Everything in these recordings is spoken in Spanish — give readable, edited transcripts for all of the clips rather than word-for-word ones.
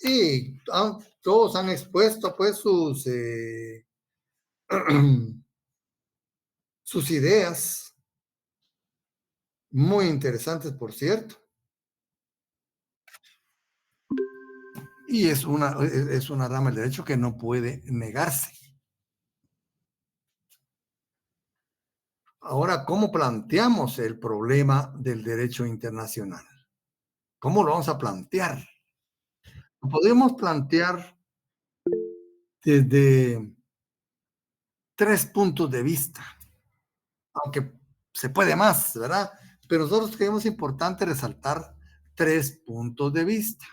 Y todos han expuesto pues sus ideas, muy interesantes, por cierto. Y es una rama del derecho que no puede negarse. Ahora, ¿cómo planteamos el problema del derecho internacional? ¿Cómo lo vamos a plantear? Lo podemos plantear desde 3 puntos de vista, aunque se puede más, ¿verdad? Pero nosotros creemos importante resaltar 3 puntos de vista.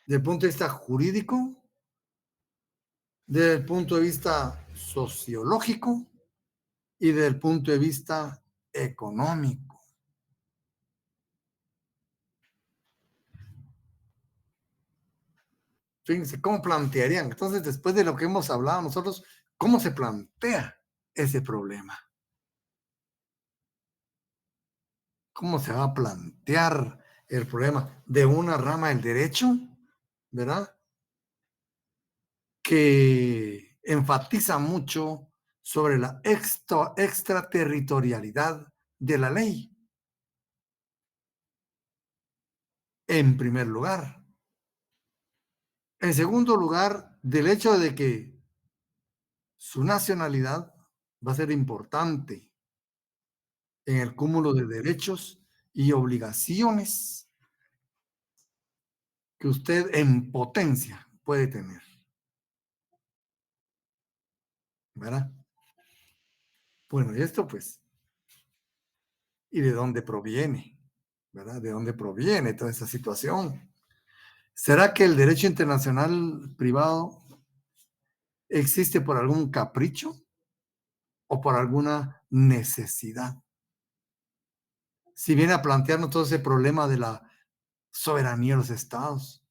Desde el punto de vista jurídico, desde el punto de vista sociológico y desde el punto de vista económico. Fíjense, ¿cómo plantearían? Entonces, después de lo que hemos hablado nosotros, ¿cómo se plantea ese problema? ¿Cómo se va a plantear el problema de una rama del derecho, verdad? Que enfatiza mucho sobre la extraterritorialidad de la ley, en primer lugar. En segundo lugar, del hecho de que su nacionalidad va a ser importante en el cúmulo de derechos y obligaciones que usted en potencia puede tener, ¿verdad? Bueno, y esto pues, ¿y de dónde proviene? ¿Verdad? ¿De dónde proviene toda esta situación? ¿Será que el derecho internacional privado existe por algún capricho o por alguna necesidad? Si viene a plantearnos todo ese problema de la soberanía de los estados,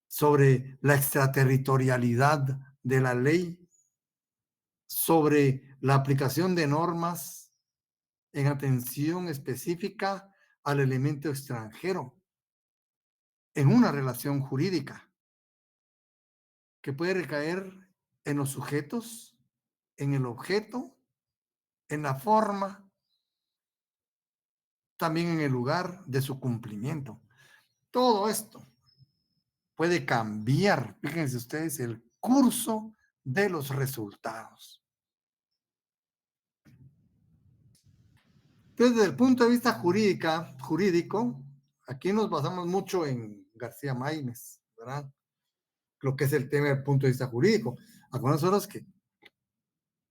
sobre la extraterritorialidad de la ley, sobre la aplicación de normas en atención específica al elemento extranjero en una relación jurídica que puede recaer en los sujetos, en el objeto, en la forma, también en el lugar de su cumplimiento. Todo esto puede cambiar, fíjense ustedes, el curso de los resultados. Desde el punto de vista jurídico, aquí nos basamos mucho en García Maínez, ¿verdad? Lo que es el tema del punto de vista jurídico. Algunas horas que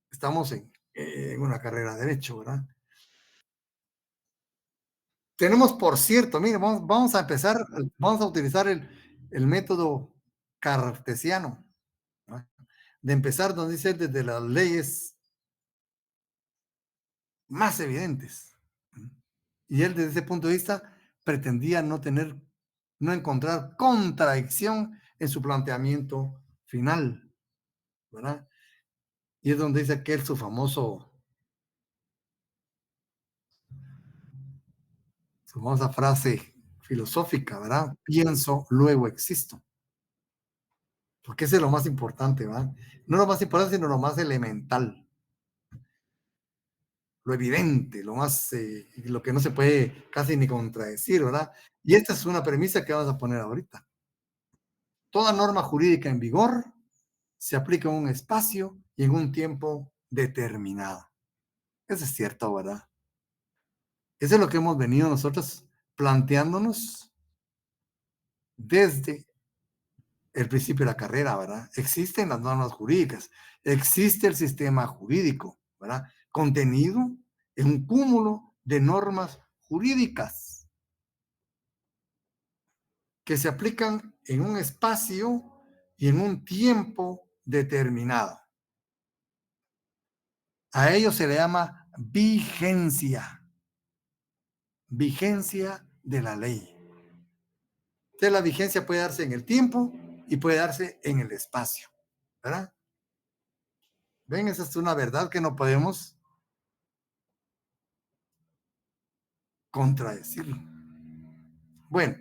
estamos en una carrera de derecho, ¿verdad? Tenemos, por cierto, mire, vamos a empezar, vamos a utilizar el método cartesiano, ¿no? De empezar, donde dice desde las leyes más evidentes. Y él, desde ese punto de vista, pretendía no encontrar contradicción en su planteamiento final, ¿verdad? Y es donde dice que él, su famosa frase filosófica, ¿verdad? Pienso, luego existo. Porque ese es lo más importante, ¿verdad? No lo más importante, sino lo más elemental, lo evidente, lo que no se puede casi ni contradecir, ¿verdad? Y esta es una premisa que vamos a poner ahorita. Toda norma jurídica en vigor se aplica en un espacio y en un tiempo determinado. Eso es cierto, ¿verdad? Eso es lo que hemos venido nosotros planteándonos desde el principio de la carrera, ¿verdad? Existen las normas jurídicas, existe el sistema jurídico, ¿verdad? Contenido en un cúmulo de normas jurídicas que se aplican en un espacio y en un tiempo determinado. A ello se le llama vigencia de la ley. Entonces la vigencia puede darse en el tiempo y puede darse en el espacio, ¿verdad? Ven, esa es una verdad que no podemos contradecir. Bueno,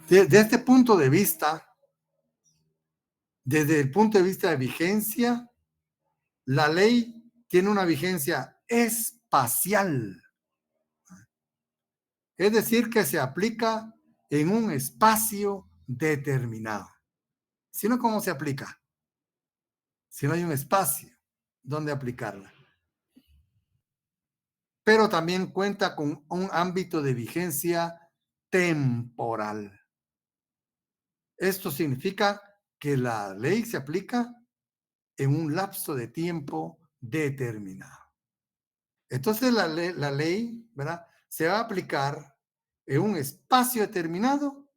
Desde este punto de vista, desde el punto de vista de vigencia, la ley tiene una vigencia espacial, es decir, que se aplica en un espacio determinado. Si no, ¿cómo se aplica? Si no hay un espacio donde aplicarla. Pero también cuenta con un ámbito de vigencia temporal. Esto significa que la ley se aplica en un lapso de tiempo determinado. Entonces la ley, ¿verdad? Se va a aplicar en un espacio determinado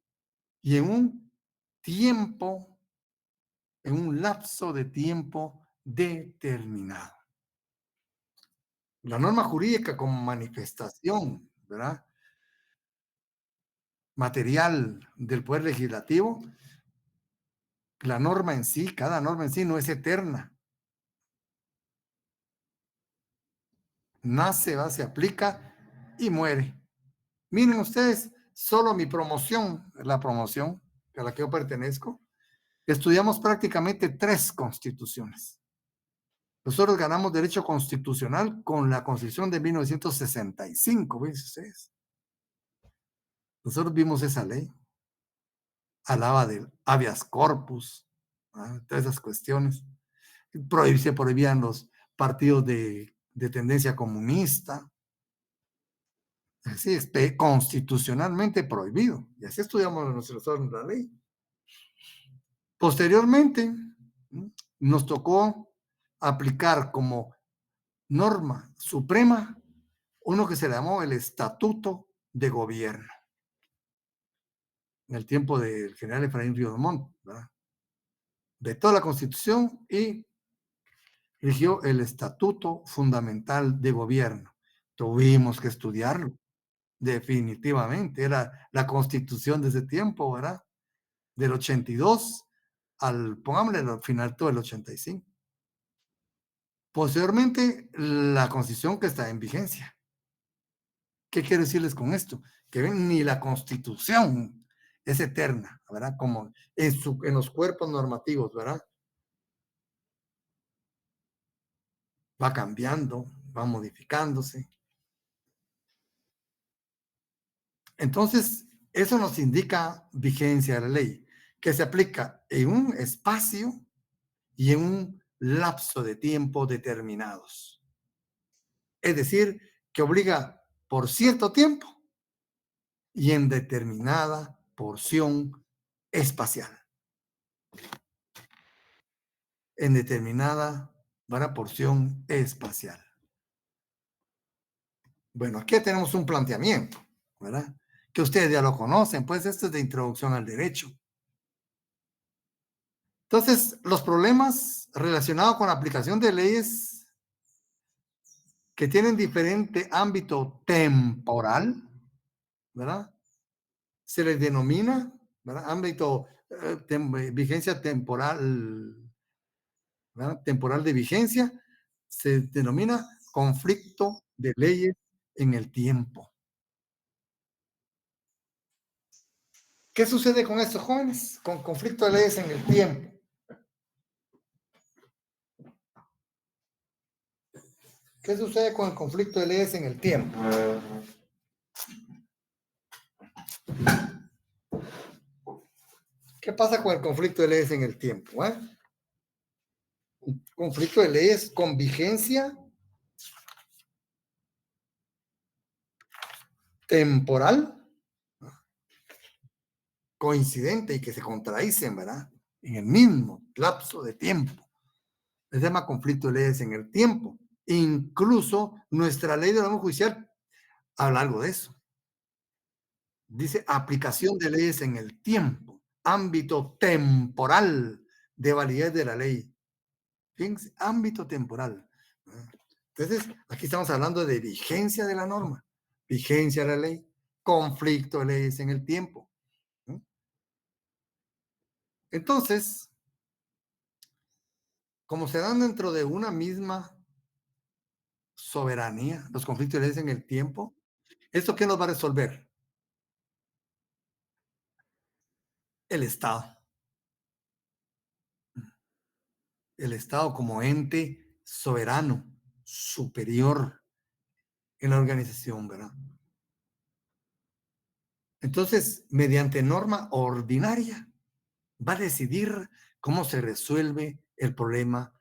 y en un tiempo, en un lapso de tiempo determinado. La norma jurídica como manifestación, ¿verdad? Material del poder legislativo, la norma en sí, cada norma en sí no es eterna. Nace, va, se aplica y muere. Miren ustedes, solo mi promoción, la promoción a la que yo pertenezco, estudiamos prácticamente 3 constituciones. Nosotros ganamos derecho constitucional con la Constitución de 1965, ¿ven ustedes? Nosotros vimos esa ley, hablaba del habeas corpus, ¿ah? Todas esas cuestiones. Se prohibían los partidos de tendencia comunista. Así es, constitucionalmente prohibido. Y así estudiamos nosotros la ley. Posteriormente, nos tocó aplicar como norma suprema uno que se llamó el Estatuto de Gobierno, en el tiempo del general Efraín Ríos Montt, ¿verdad? Vetó la Constitución y rigió el Estatuto Fundamental de Gobierno. Tuvimos que estudiarlo, definitivamente. Era la Constitución de ese tiempo, ¿verdad? Del 82 al, pongámosle al final, todo el 85. Posteriormente, la Constitución que está en vigencia. ¿Qué quiero decirles con esto? Que ven, ni la Constitución es eterna, ¿verdad? Como en los cuerpos normativos, ¿verdad? Va cambiando, va modificándose. Entonces, eso nos indica vigencia de la ley, que se aplica en un espacio y en un lapso de tiempo determinados. Es decir, que obliga por cierto tiempo y en determinada porción espacial. En determinada porción espacial. Bueno, aquí tenemos un planteamiento, ¿verdad? Que ustedes ya lo conocen, pues esto es de introducción al derecho. Entonces, los problemas relacionados con la aplicación de leyes que tienen diferente ámbito temporal, ¿verdad? Se les denomina, ¿verdad? Ámbito, vigencia temporal, ¿verdad? Temporal de vigencia, se denomina conflicto de leyes en el tiempo. ¿Qué sucede con estos jóvenes? Con conflicto de leyes en el tiempo. ¿Qué sucede con el conflicto de leyes en el tiempo? ¿Qué pasa con el conflicto de leyes en el tiempo? Un conflicto de leyes con vigencia temporal, coincidente y que se contradicen, ¿verdad? En el mismo lapso de tiempo. Se llama conflicto de leyes en el tiempo. Incluso nuestra ley de orden judicial habla algo de eso. Dice aplicación de leyes en el tiempo, ámbito temporal de validez de la ley. Fíjense, ámbito temporal. Entonces, aquí estamos hablando de vigencia de la norma, vigencia de la ley, conflicto de leyes en el tiempo. Entonces, como se dan dentro de una misma soberanía, los conflictos de leyes en el tiempo, ¿esto qué nos va a resolver? El Estado. El Estado como ente soberano, superior en la organización, ¿verdad? Entonces, mediante norma ordinaria, va a decidir cómo se resuelve el problema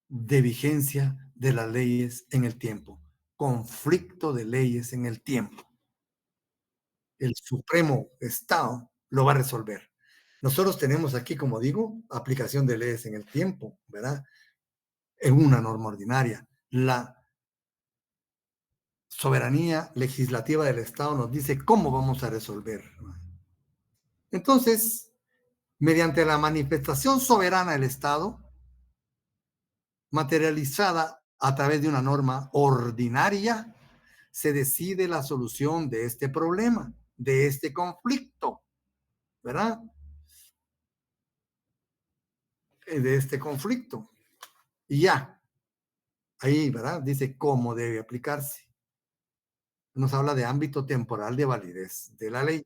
de vigencia de las leyes en el tiempo. Conflicto de leyes en el tiempo. El Supremo Estado lo va a resolver. Nosotros tenemos aquí, como digo, aplicación de leyes en el tiempo, ¿verdad? En una norma ordinaria. La soberanía legislativa del Estado nos dice cómo vamos a resolver. Entonces, mediante la manifestación soberana del Estado, materializada a través de una norma ordinaria, se decide la solución de este problema, de este conflicto, ¿verdad? De este conflicto. Y ya, ahí, ¿verdad? Dice cómo debe aplicarse. Nos habla de ámbito temporal de validez de la ley.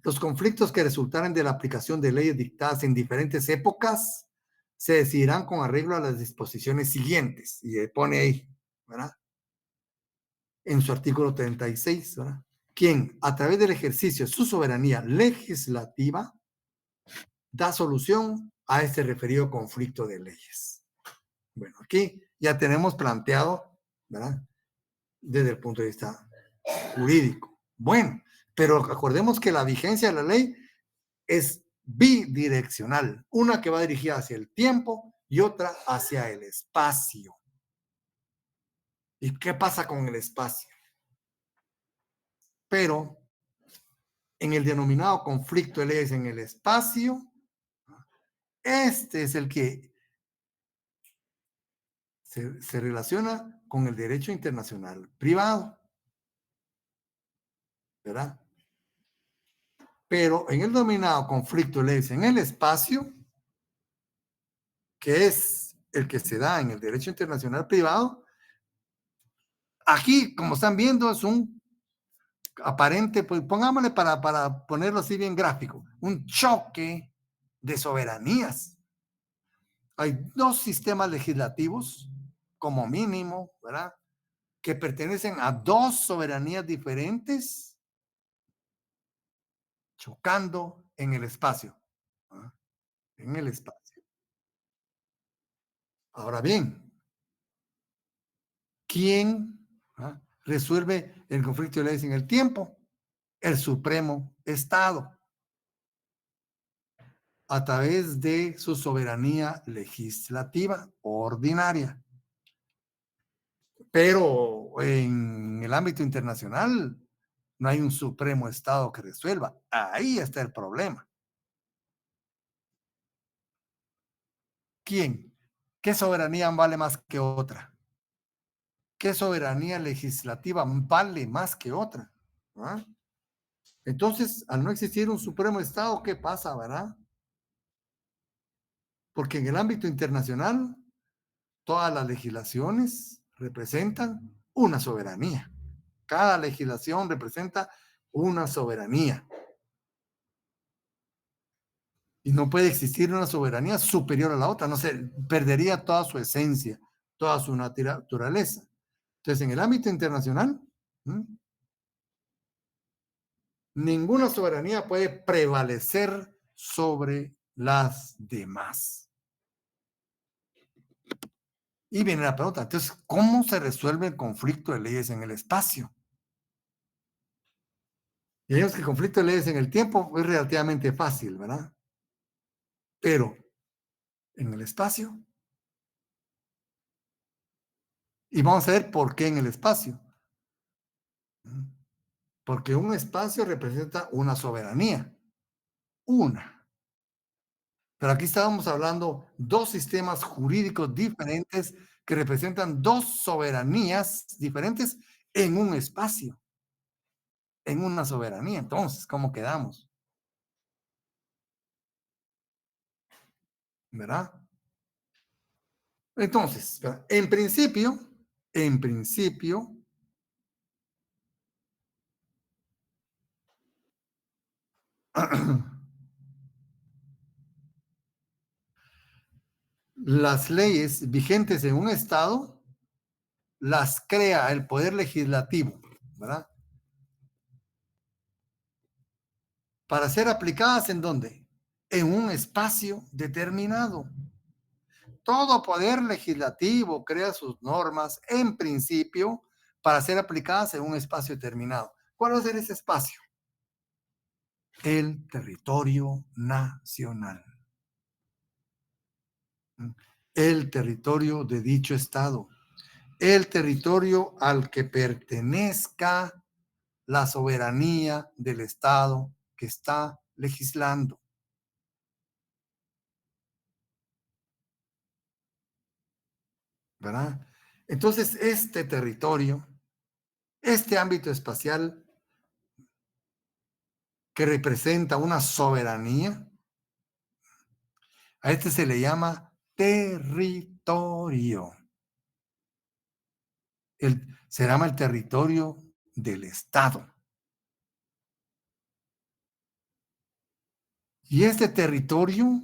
Los conflictos que resultaran de la aplicación de leyes dictadas en diferentes épocas se decidirán con arreglo a las disposiciones siguientes. Y pone ahí, ¿verdad? En su artículo 36, ¿verdad? Quien, a través del ejercicio de su soberanía legislativa, da solución a este referido conflicto de leyes. Bueno, aquí ya tenemos planteado, ¿verdad? Desde el punto de vista jurídico. Bueno, pero acordemos que la vigencia de la ley es bidireccional, una que va dirigida hacia el tiempo y otra hacia el espacio. ¿Y qué pasa con el espacio? Pero en el denominado conflicto de leyes en el espacio, este es el que se relaciona con el derecho internacional privado, ¿verdad? Pero en el denominado conflicto de leyes en el espacio, que es el que se da en el derecho internacional privado, aquí, como están viendo, es un aparente, pues pongámosle para ponerlo así bien gráfico, un choque de soberanías. Hay dos sistemas legislativos, como mínimo, ¿verdad? Que pertenecen a dos soberanías diferentes, chocando en el espacio. ¿Ah? En el espacio. Ahora bien, ¿quién resuelve el conflicto de leyes en el tiempo? El Supremo Estado, a través de su soberanía legislativa ordinaria. Pero en el ámbito internacional no hay un Supremo Estado que resuelva. Ahí está el problema. ¿Quién? ¿Qué soberanía vale más que otra? ¿Qué soberanía legislativa vale más que otra? ¿Ah? Entonces, al no existir un Supremo Estado, ¿qué pasa, verdad? Porque en el ámbito internacional, todas las legislaciones representan una soberanía. Cada legislación representa una soberanía. Y no puede existir una soberanía superior a la otra, no se perdería toda su esencia, toda su naturaleza. Entonces, en el ámbito internacional, ¿m? Ninguna soberanía puede prevalecer sobre las demás. Y viene la pregunta, entonces, ¿cómo se resuelve el conflicto de leyes en el espacio? Y vemos que el conflicto de leyes en el tiempo es relativamente fácil, ¿verdad? Pero en el espacio, y vamos a ver por qué en el espacio. Porque un espacio representa una soberanía, una. Pero aquí estábamos hablando dos sistemas jurídicos diferentes que representan dos soberanías diferentes en un espacio, en una soberanía. Entonces, ¿cómo quedamos? ¿Verdad? Entonces, en principio, Las leyes vigentes en un estado las crea el poder legislativo, ¿verdad? Para ser aplicadas en dónde? En un espacio determinado. Todo poder legislativo crea sus normas en principio para ser aplicadas en un espacio determinado. ¿Cuál va a ser ese espacio? El territorio nacional. El territorio de dicho estado. El territorio al que pertenezca la soberanía del estado que está legislando. ¿Verdad? Entonces, este territorio, este ámbito espacial que representa una soberanía, a este se le llama territorio. Se llama el territorio del Estado. Y este territorio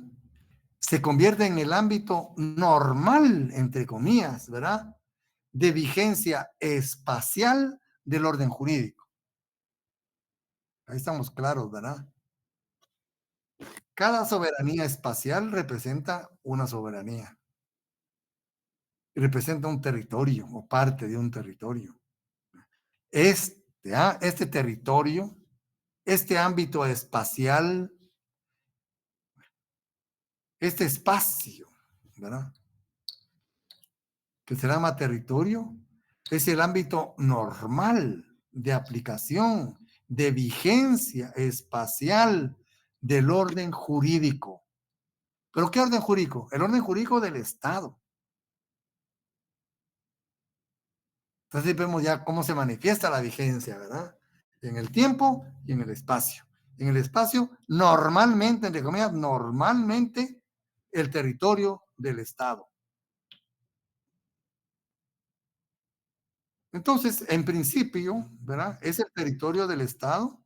se convierte en el ámbito normal, entre comillas, ¿verdad? De vigencia espacial del orden jurídico. Ahí estamos claros, ¿verdad? Cada soberanía espacial representa una soberanía, representa un territorio o parte de un territorio. Este territorio, este ámbito espacial, este espacio, ¿verdad? Que se llama territorio, es el ámbito normal de aplicación, de vigencia espacial del orden jurídico. ¿Pero qué orden jurídico? El orden jurídico del Estado. Entonces vemos ya cómo se manifiesta la vigencia, ¿verdad? En el tiempo y en el espacio. En el espacio, normalmente, entre comillas, normalmente el territorio del Estado. Entonces, en principio, ¿verdad? Es el territorio del Estado,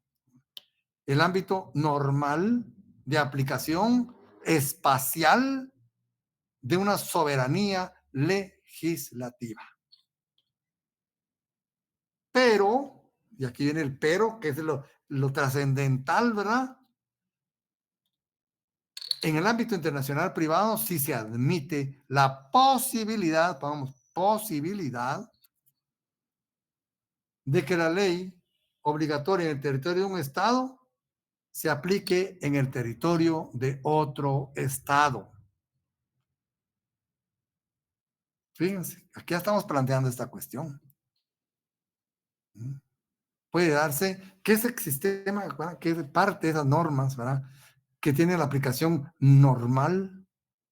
el ámbito normal de aplicación espacial de una soberanía legislativa. Pero, y aquí viene el pero, que es lo trascendental, ¿verdad? En el ámbito internacional privado sí se admite la posibilidad, vamos, posibilidad de que la ley obligatoria en el territorio de un Estado se aplique en el territorio de otro Estado. Fíjense, aquí ya estamos planteando esta cuestión. Puede darse que ese sistema, ¿verdad? Que es parte de esas normas, ¿verdad? Que tiene la aplicación normal,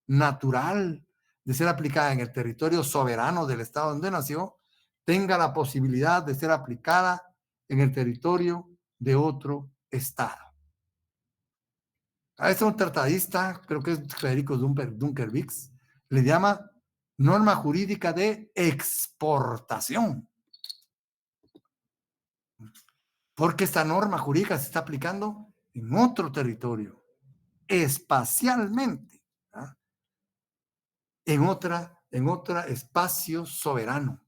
natural, de ser aplicada en el territorio soberano del Estado donde nació, tenga la posibilidad de ser aplicada en el territorio de otro Estado. A esto un tratadista, creo que es Federico Dunkervix, le llama norma jurídica de exportación. Porque esta norma jurídica se está aplicando en otro territorio, espacialmente, ¿ah? En otro espacio soberano.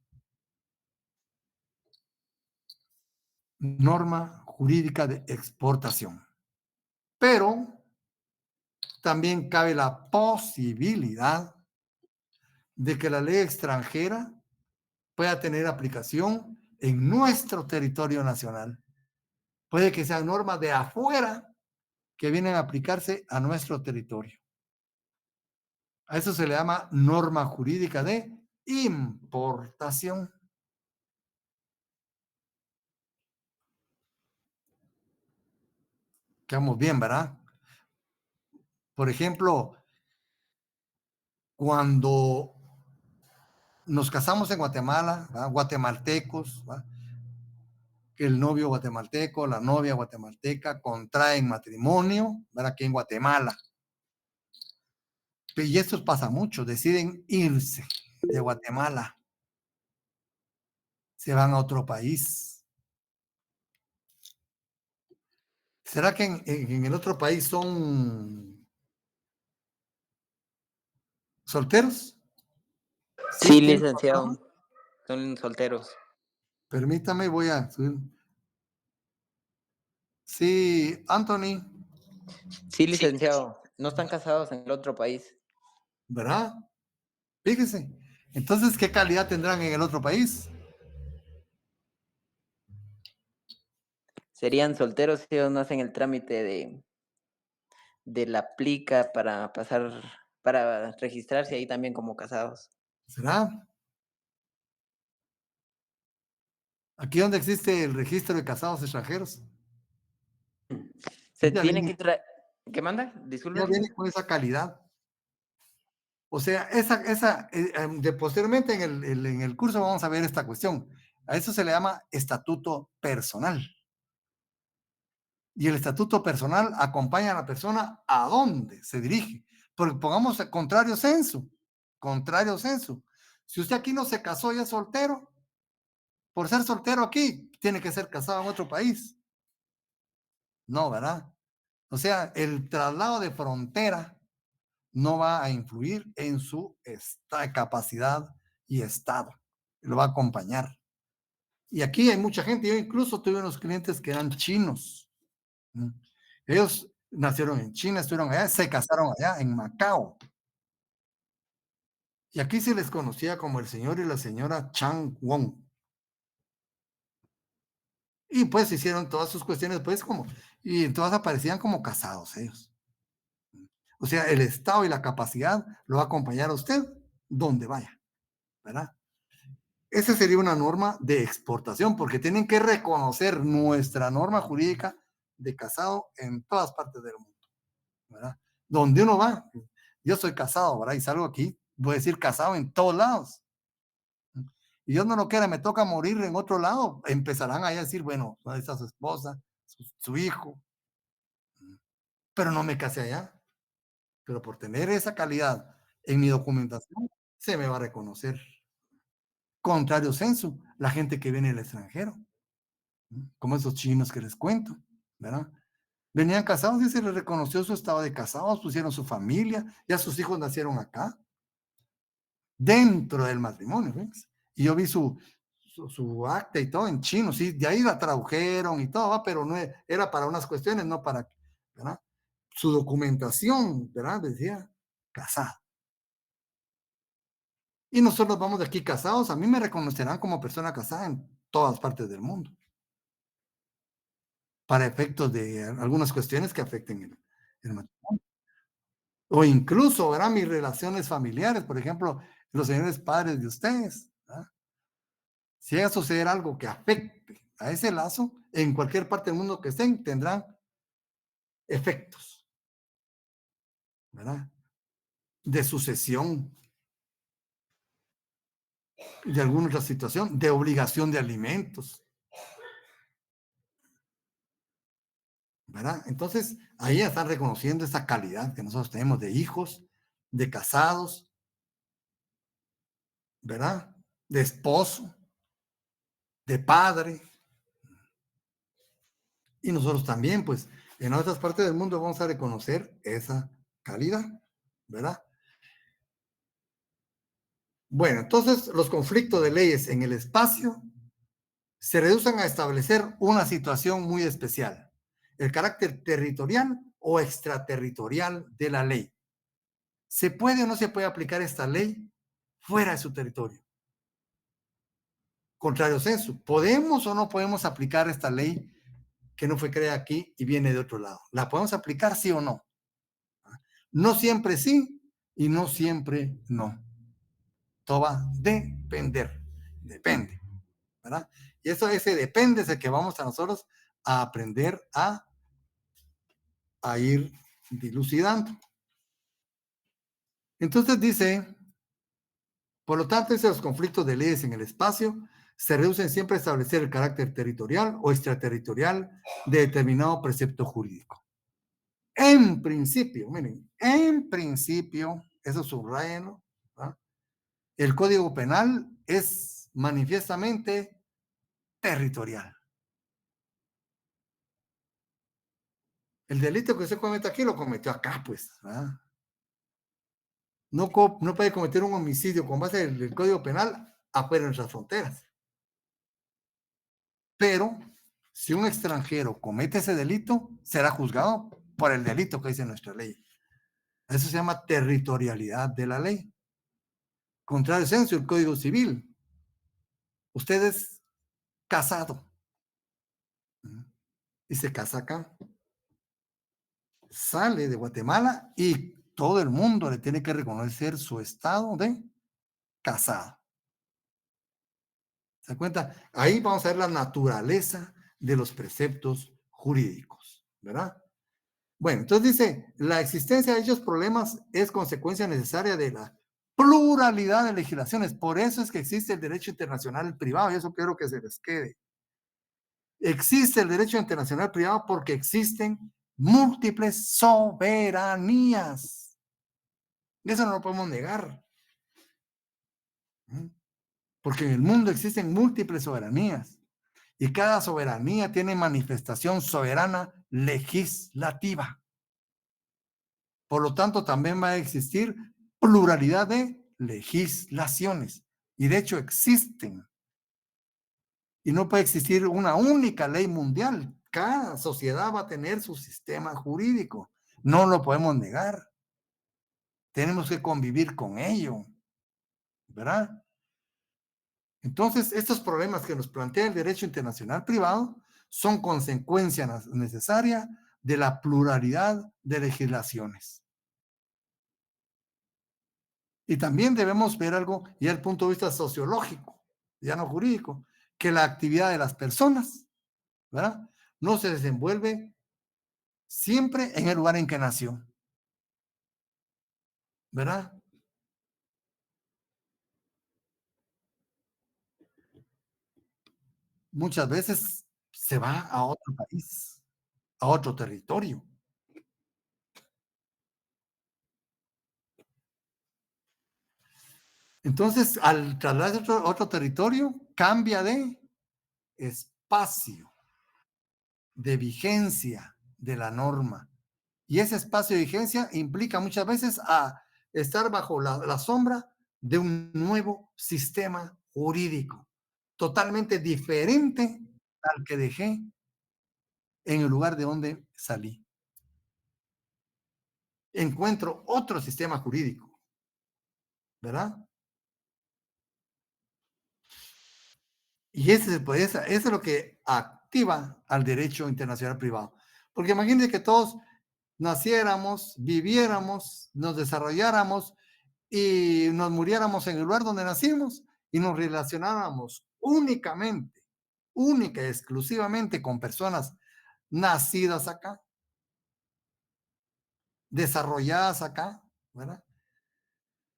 Norma jurídica de exportación. Pero también cabe la posibilidad de que la ley extranjera pueda tener aplicación en nuestro territorio nacional. Puede que sean normas de afuera que vienen a aplicarse a nuestro territorio. A eso se le llama norma jurídica de importación. Quedamos bien, ¿verdad? Por ejemplo, cuando nos casamos en Guatemala, ¿verdad? Guatemaltecos, ¿verdad? El novio guatemalteco, la novia guatemalteca contraen matrimonio, ¿verdad? Aquí en Guatemala. Y esto pasa mucho, deciden irse de Guatemala, se van a otro país, ¿Será que en el otro país son solteros? ¿Sí Sí, tienen pasados? licenciado, son solteros. Permítame, voy a subir. Sí, Anthony, Sí, licenciado, no están casados en el otro país. ¿verdad? Fíjese. Entonces, ¿qué calidad tendrán en el otro país? Serían solteros si ellos no hacen el trámite de la plica para pasar, para registrarse ahí también como casados. ¿Será? Aquí donde existe el registro de casados extranjeros, Se ya tiene viene, que traer. ¿Qué manda? ya Disculpe, viene licenciado. con esa calidad. O sea, posteriormente en el curso vamos a ver esta cuestión. A eso se le llama estatuto personal. Y el estatuto personal acompaña a la persona a dónde se dirige. Porque pongamos contrario censo. Contrario censo. Si usted aquí no se casó y es soltero, por ser soltero aquí, tiene que ser casado en otro país. No, ¿verdad? O sea, el traslado de frontera no va a influir en su capacidad y estado. Lo va a acompañar. Y aquí hay mucha gente. Yo incluso tuve unos clientes que eran chinos. Ellos nacieron en China, estuvieron allá, se casaron allá en Macao. Y aquí se les conocía como el señor y la señora Chang Wong. Y pues hicieron todas sus cuestiones, pues como, y todas aparecían como casados ellos. O sea, el estado y la capacidad lo va a acompañar a usted donde vaya, ¿verdad? Esa sería una norma de exportación, porque tienen que reconocer nuestra norma jurídica de casado en todas partes del mundo, ¿verdad? Donde uno va, yo soy casado, ¿verdad? Y salgo aquí, voy a decir casado en todos lados. Y Dios no lo quiera, me toca morir en otro lado, empezarán ahí a decir, bueno, ahí está su esposa, su hijo, pero no me casé allá. Pero por tener esa calidad en mi documentación, se me va a reconocer. Contrario censo, la gente que viene del extranjero, como esos chinos que les cuento, ¿verdad? Venían casados y se les reconoció su estado de casados, pusieron su familia, ya sus hijos nacieron acá, dentro del matrimonio, ¿ves? Y yo vi su acta y todo en chino, sí, de ahí la tradujeron y todo, pero no era para unas cuestiones, no para, ¿verdad? Su documentación, ¿verdad? Decía casado. Y nosotros vamos de aquí casados, a mí me reconocerán como persona casada en todas partes del mundo, para efectos de algunas cuestiones que afecten el matrimonio. O incluso, ¿verdad? Mis relaciones familiares, por ejemplo, los señores padres de ustedes, ¿verdad? Si llega a suceder algo que afecte a ese lazo, en cualquier parte del mundo que estén, tendrán efectos, ¿verdad? De sucesión, de alguna otra situación, de obligación de alimentos, ¿verdad? Entonces, ahí están reconociendo esa calidad que nosotros tenemos de hijos, de casados, ¿verdad? De esposo, de padre. Y nosotros también, pues, en otras partes del mundo vamos a reconocer esa calidad, ¿verdad? Bueno, entonces los conflictos de leyes en el espacio se reducen a establecer una situación muy especial, el carácter territorial o extraterritorial de la ley. ¿Se puede o no se puede aplicar esta ley fuera de su territorio? Contrario censo, ¿podemos o no podemos aplicar esta ley que no fue creada aquí y viene de otro lado? ¿La podemos aplicar sí o no? No siempre sí y no siempre no. Todo va a depender, depende, ¿verdad? Y eso, ese depende es el que vamos a nosotros a aprender a ir dilucidando. Entonces dice, por lo tanto, los conflictos de leyes en el espacio se reducen siempre a establecer el carácter territorial o extraterritorial de determinado precepto jurídico. En principio, miren, en principio, eso subrayenlo, ¿verdad? El Código Penal es manifiestamente territorial. El delito que usted comete aquí lo cometió acá, pues. ¿Verdad? No, no puede cometer un homicidio con base del Código Penal afuera de nuestras fronteras. Pero si un extranjero comete ese delito, será juzgado por el delito que dice nuestra ley. Eso se llama territorialidad de la ley. Contrario censo, el Código Civil. Usted es casado y se casa acá. Sale de Guatemala y todo el mundo le tiene que reconocer su estado de casado. ¿Se da cuenta? Ahí vamos a ver la naturaleza de los preceptos jurídicos, ¿verdad? Bueno, entonces dice, la existencia de dichos problemas es consecuencia necesaria de la pluralidad de legislaciones. Por eso es que existe el derecho internacional privado, y eso quiero que se les quede. Existe el derecho internacional privado porque existen múltiples soberanías. Eso no lo podemos negar. Porque en el mundo existen múltiples soberanías. Y cada soberanía tiene manifestación soberana legislativa. Por lo tanto, también va a existir pluralidad de legislaciones. Y de hecho existen. Y no puede existir una única ley mundial. Cada sociedad va a tener su sistema jurídico. No lo podemos negar. Tenemos que convivir con ello. ¿Verdad? Entonces, estos problemas que nos plantea el derecho internacional privado son consecuencia necesaria de la pluralidad de legislaciones. Y también debemos ver algo, y el punto de vista sociológico, ya no jurídico, que la actividad de las personas, ¿verdad? No se desenvuelve siempre en el lugar en que nació, ¿verdad? Muchas veces se va a otro país, a otro territorio. Entonces, al trasladarse a otro territorio, cambia de espacio, de vigencia de la norma. Y ese espacio de vigencia implica muchas veces a estar bajo la sombra de un nuevo sistema jurídico, totalmente diferente al que dejé en el lugar de donde salí. Encuentro otro sistema jurídico, ¿verdad? Y eso es lo que activa al derecho internacional privado. Porque imagínense que todos naciéramos, viviéramos, nos desarrolláramos y nos muriéramos en el lugar donde nacimos y nos relacionáramos única y exclusivamente con personas nacidas acá, desarrolladas acá, ¿verdad?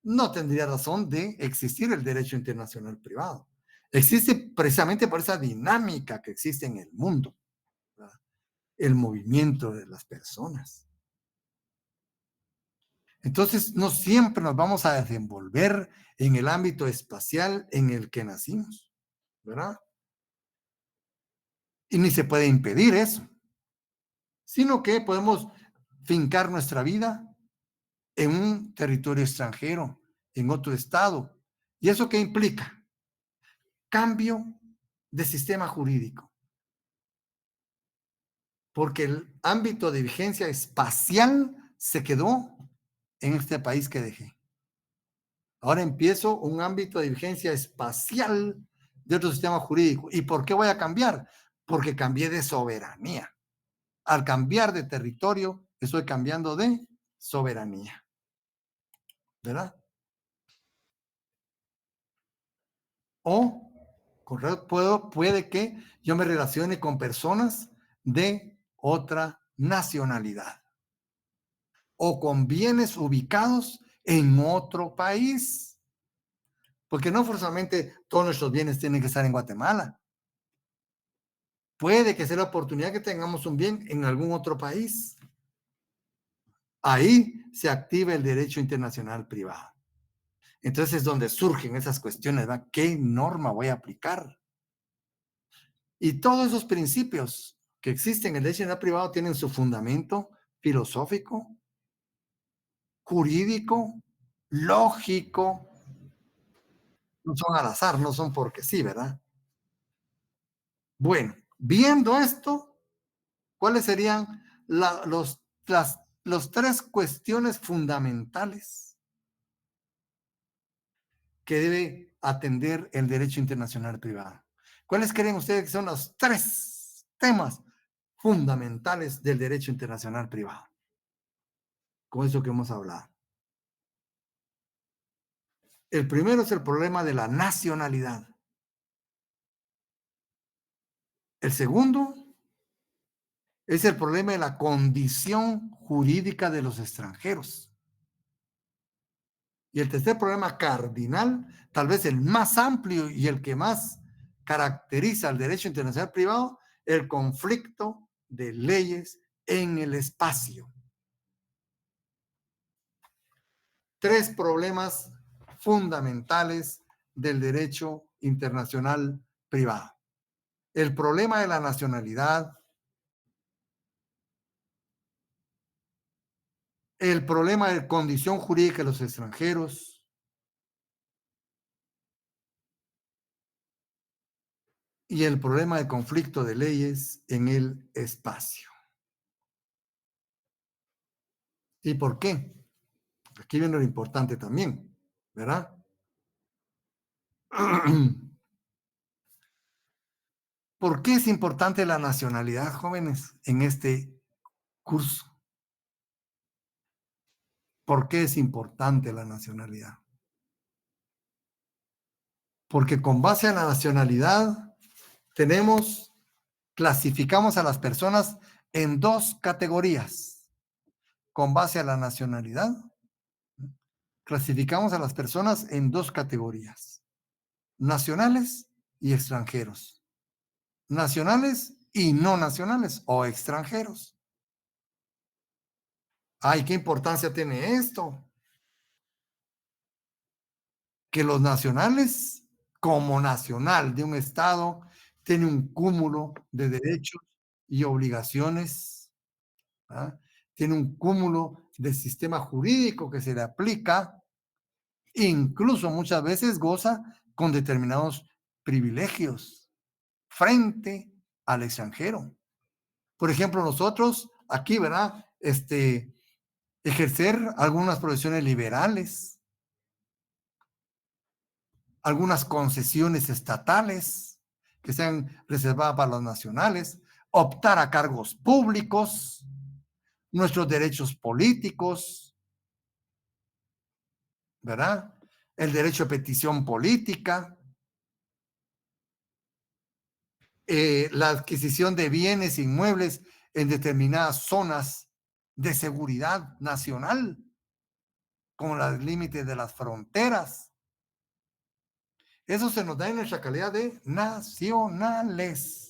No tendría razón de existir el derecho internacional privado. Existe precisamente por esa dinámica que existe en el mundo, ¿verdad? El movimiento de las personas. Entonces, no siempre nos vamos a desenvolver en el ámbito espacial en el que nacimos, ¿verdad? Y ni se puede impedir eso, sino que podemos fincar nuestra vida en un territorio extranjero, en otro estado. ¿Y eso qué implica? Cambio de sistema jurídico, porque el ámbito de vigencia espacial se quedó en este país que dejé. Ahora empiezo un ámbito de vigencia espacial de otro sistema jurídico. ¿Y por qué voy a cambiar? Porque cambié de soberanía. Al cambiar de territorio, estoy cambiando de soberanía, ¿verdad? O, correcto, puede que yo me relacione con personas de otra nacionalidad o con bienes ubicados en otro país, porque no forzosamente todos nuestros bienes tienen que estar en Guatemala. Puede que sea la oportunidad que tengamos un bien en algún otro país. Ahí se activa el derecho internacional privado. Entonces es donde surgen esas cuestiones, ¿verdad? ¿Qué norma voy a aplicar? Y todos esos principios que existe en el derecho internacional privado tienen su fundamento filosófico, jurídico, lógico, no son al azar, no son porque sí, ¿verdad? Bueno, viendo esto, ¿cuáles serían los tres cuestiones fundamentales que debe atender el derecho internacional privado? ¿Cuáles creen ustedes que son los tres temas fundamentales del derecho internacional privado? Con eso que hemos hablado. El primero es el problema de la nacionalidad. El segundo es el problema de la condición jurídica de los extranjeros. Y el tercer problema cardinal, tal vez el más amplio y el que más caracteriza al derecho internacional privado, el conflicto de leyes en el espacio. Tres problemas fundamentales del derecho internacional privado. El problema de la nacionalidad, el problema de condición jurídica de los extranjeros y el problema de conflicto de leyes en el espacio. ¿Y por qué? Aquí viene lo importante también, ¿verdad? ¿Por qué es importante la nacionalidad, jóvenes, en este curso? ¿Por qué es importante la nacionalidad? Porque con base a la nacionalidad clasificamos a las personas en dos categorías. Con base a la nacionalidad, clasificamos a las personas en dos categorías: nacionales y extranjeros. Nacionales y no nacionales o extranjeros. Ay, ¿qué importancia tiene esto? Que los nacionales, como nacional de un Estado, tiene un cúmulo de derechos y obligaciones, ¿verdad? Tiene un cúmulo de sistema jurídico que se le aplica, incluso muchas veces goza con determinados privilegios frente al extranjero. Por ejemplo, nosotros aquí, ¿verdad? Ejercer algunas profesiones liberales, algunas concesiones estatales que sean reservadas para los nacionales, optar a cargos públicos, nuestros derechos políticos, ¿verdad? El derecho a petición política, la adquisición de bienes inmuebles en determinadas zonas de seguridad nacional, como los límites de las fronteras. Eso se nos da en nuestra calidad de nacionales.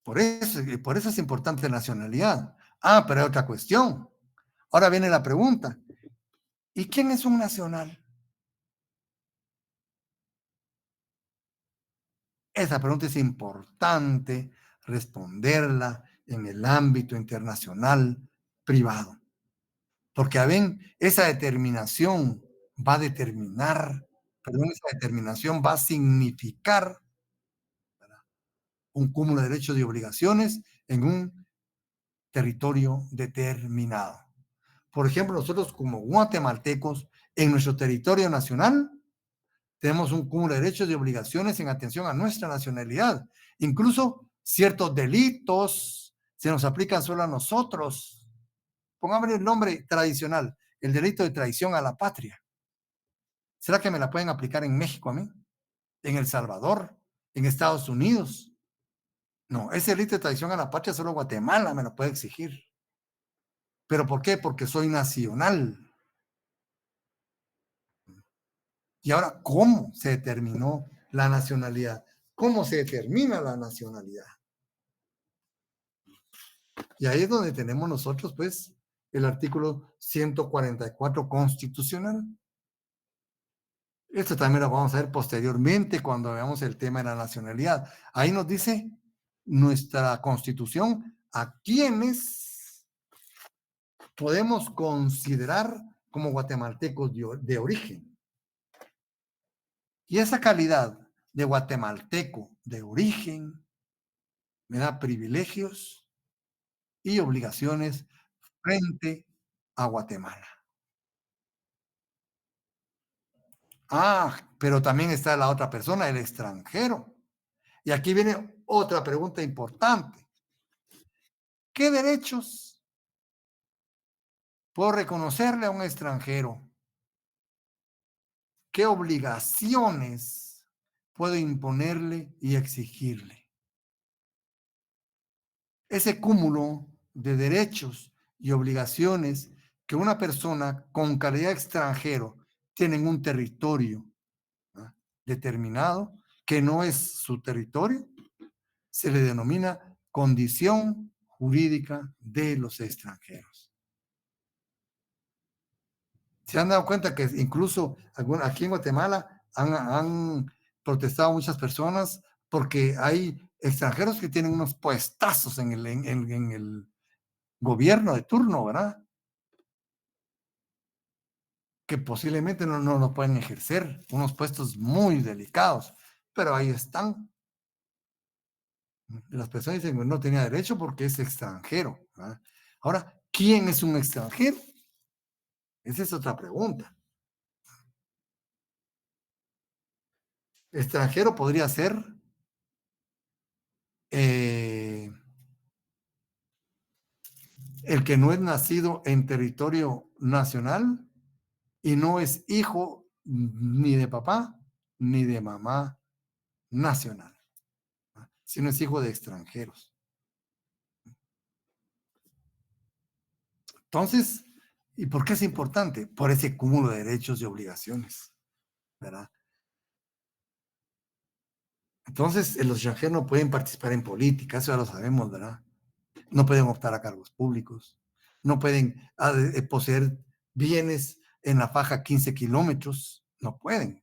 Por eso es importante la nacionalidad. Ah, pero hay otra cuestión. Ahora viene la pregunta. ¿Y quién es un nacional? Esa pregunta es importante responderla en el ámbito internacional privado. Porque, ven, esa determinación va a determinar, perdón, esa determinación va a significar, ¿verdad?, un cúmulo de derechos y obligaciones en un territorio determinado. Por ejemplo, nosotros como guatemaltecos, en nuestro territorio nacional, tenemos un cúmulo de derechos y obligaciones en atención a nuestra nacionalidad. Incluso ciertos delitos se nos aplican solo a nosotros. Pongámosle el nombre tradicional, el delito de traición a la patria. ¿Será que me la pueden aplicar en México a mí? ¿En El Salvador? ¿En Estados Unidos? No, ese delito de traición a la patria solo Guatemala me lo puede exigir. ¿Pero por qué? Porque soy nacional. Y ahora, ¿cómo se determinó la nacionalidad? ¿Cómo se determina la nacionalidad? Y ahí es donde tenemos nosotros, pues, el artículo 144 constitucional. Esto también lo vamos a ver posteriormente cuando veamos el tema de la nacionalidad. Ahí nos dice nuestra Constitución a quienes podemos considerar como guatemaltecos de origen. Y esa calidad de guatemalteco de origen me da privilegios y obligaciones frente a Guatemala. Pero también está la otra persona, el extranjero. Y aquí viene otra pregunta importante. ¿Qué derechos puedo reconocerle a un extranjero? ¿Qué obligaciones puedo imponerle y exigirle? Ese cúmulo de derechos y obligaciones que una persona con calidad de extranjero tiene en un territorio, ¿ah?, determinado, que no es su territorio, se le denomina condición jurídica de los extranjeros. Se han dado cuenta que incluso aquí en Guatemala han protestado muchas personas porque hay extranjeros que tienen unos puestazos en el gobierno de turno, ¿verdad? Que posiblemente no lo pueden ejercer, unos puestos muy delicados, pero ahí están. Las personas dicen que no tenía derecho porque es extranjero, ¿verdad? Ahora, ¿quién es un extranjero? Esa es otra pregunta. Extranjero podría ser eh, el que no es nacido en territorio nacional y no es hijo ni de papá ni de mamá nacional, sino es hijo de extranjeros. Entonces, ¿y por qué es importante? Por ese cúmulo de derechos y obligaciones, ¿verdad? Entonces, los extranjeros no pueden participar en política, eso ya lo sabemos, ¿verdad? No pueden optar a cargos públicos, no pueden poseer bienes en la faja 15 kilómetros, no pueden.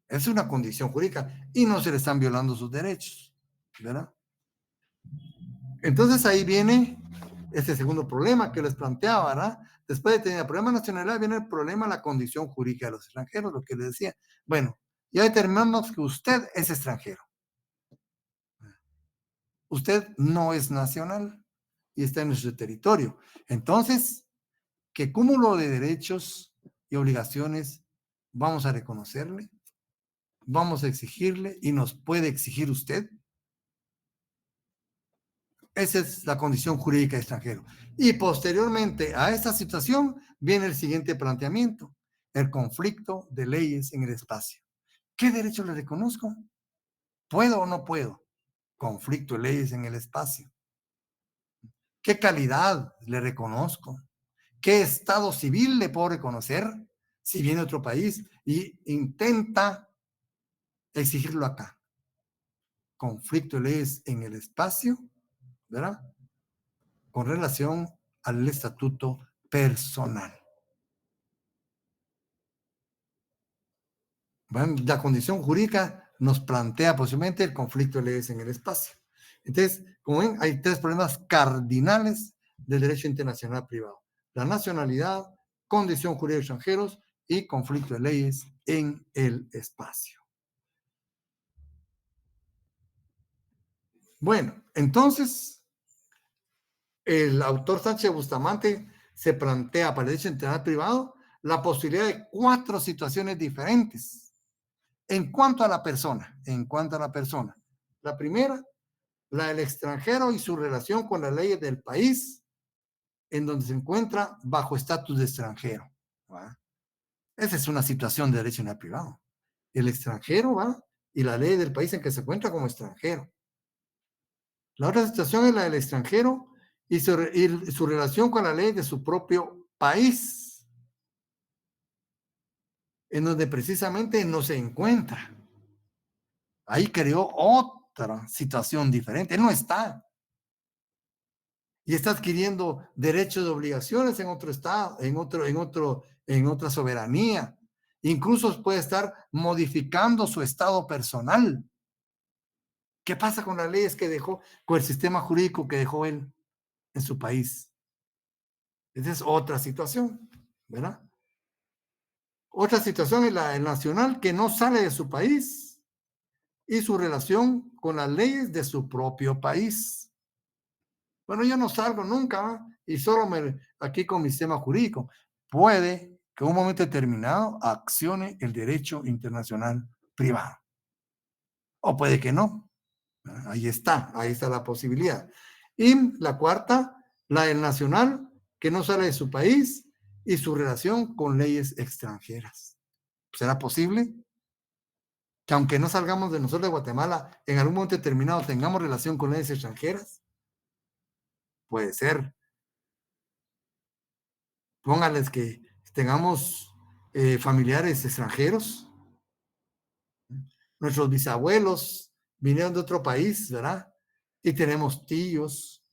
Es una condición jurídica y no se le están violando sus derechos, ¿verdad? Entonces ahí viene este segundo problema que les planteaba, ¿verdad? Después de tener el problema de nacionalidad, viene el problema de la condición jurídica de los extranjeros, lo que les decía. Bueno, ya determinamos que usted es extranjero. Usted no es nacional y está en nuestro territorio. Entonces, ¿qué cúmulo de derechos y obligaciones vamos a reconocerle? ¿Vamos a exigirle y nos puede exigir usted? Esa es la condición jurídica de extranjero. Y posteriormente a esta situación viene el siguiente planteamiento, el conflicto de leyes en el espacio. ¿Qué derecho le reconozco? ¿Puedo o no puedo? Conflicto de leyes en el espacio. ¿Qué calidad le reconozco? ¿Qué estado civil le puedo reconocer si viene a otro país y intenta exigirlo acá? Conflicto de leyes en el espacio, ¿verdad? Con relación al estatuto personal. Bueno, la condición jurídica nos plantea posiblemente el conflicto de leyes en el espacio. Entonces, como ven, hay tres problemas cardinales del derecho internacional privado: la nacionalidad, condición jurídica de extranjeros y conflicto de leyes en el espacio. Bueno, entonces, el autor Sánchez Bustamante se plantea para el derecho internacional privado la posibilidad de 4 situaciones diferentes en cuanto a la persona. La primera, la del extranjero y su relación con las leyes del país en donde se encuentra bajo estatus de extranjero, ¿va? Esa es una situación de derecho en el privado. El extranjero, ¿va?, y la ley del país en que se encuentra como extranjero. La otra situación es la del extranjero y su relación con la ley de su propio país, en donde precisamente no se encuentra. Ahí creó otra situación diferente. Él no está. Y está adquiriendo derechos y obligaciones en otro estado, en otra soberanía. Incluso puede estar modificando su estado personal. ¿Qué pasa con las leyes que dejó, con el sistema jurídico que dejó él en su país? Esa es otra situación, ¿verdad? Otra situación es la nacional que no sale de su país y su relación con las leyes de su propio país. Bueno, yo no salgo nunca, ¿eh? Y solo aquí con mi sistema jurídico. Puede que en un momento determinado accione el derecho internacional privado. O puede que no. Ahí está la posibilidad. Y la cuarta, la del nacional, que no sale de su país y su relación con leyes extranjeras. ¿Será posible que aunque no salgamos de nosotros de Guatemala, en algún momento determinado tengamos relación con leyes extranjeras? Puede ser. Póngales que tengamos familiares extranjeros. Nuestros bisabuelos vinieron de otro país, ¿verdad? Y tenemos tíos,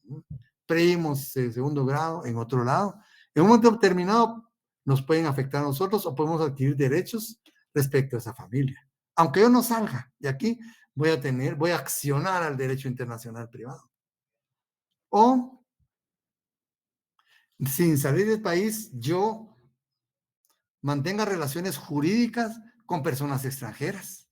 primos de segundo grado en otro lado. En un momento determinado nos pueden afectar a nosotros o podemos adquirir derechos respecto a esa familia. Aunque yo no salga de aquí, voy a accionar al derecho internacional privado. O sin salir del país, yo mantenga relaciones jurídicas con personas extranjeras,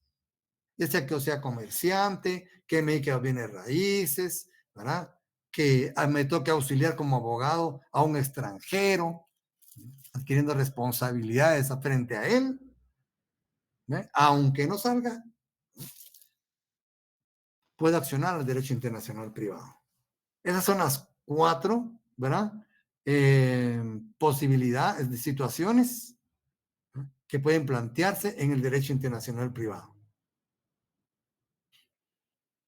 ya sea que yo sea comerciante, que me dedique a bienes raíces, ¿verdad? Que me toque auxiliar como abogado a un extranjero, adquiriendo responsabilidades frente a él, ¿ve? Aunque no salga, puede accionar el derecho internacional privado. Esas son las cuatro, ¿verdad? Posibilidades de situaciones que pueden plantearse en el derecho internacional privado.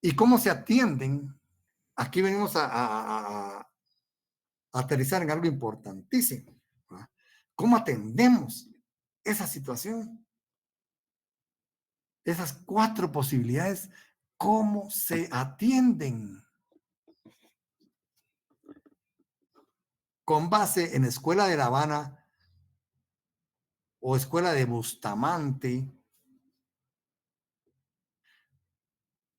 ¿Y cómo se atienden? Aquí venimos a aterrizar en algo importantísimo. ¿Verdad? ¿Cómo atendemos esa situación? Esas cuatro posibilidades, ¿cómo se atienden? Con base en Escuela de La Habana o Escuela de Bustamante,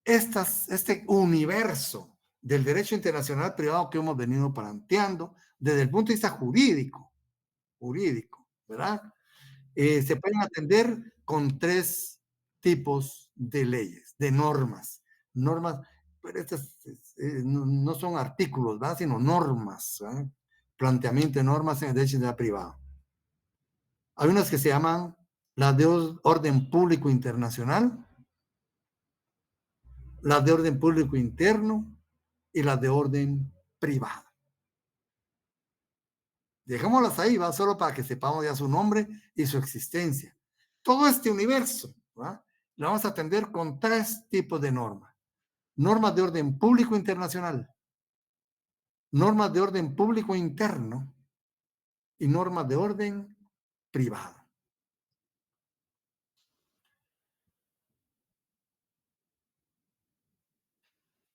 este universo del derecho internacional privado que hemos venido planteando desde el punto de vista jurídico, ¿verdad? Se pueden atender con tres tipos de leyes, de normas, pero estas no son artículos, ¿verdad? Sino normas, ¿verdad? Planteamiento de normas en el derecho internacional privado. Hay unas que se llaman las de orden público internacional, las de orden público interno y las de orden privado. Dejémoslas ahí, va solo para que sepamos ya su nombre y su existencia. Todo este universo, ¿va? Lo vamos a atender con tres tipos de normas. Normas de orden público internacional, normas de orden público interno y normas de orden privado.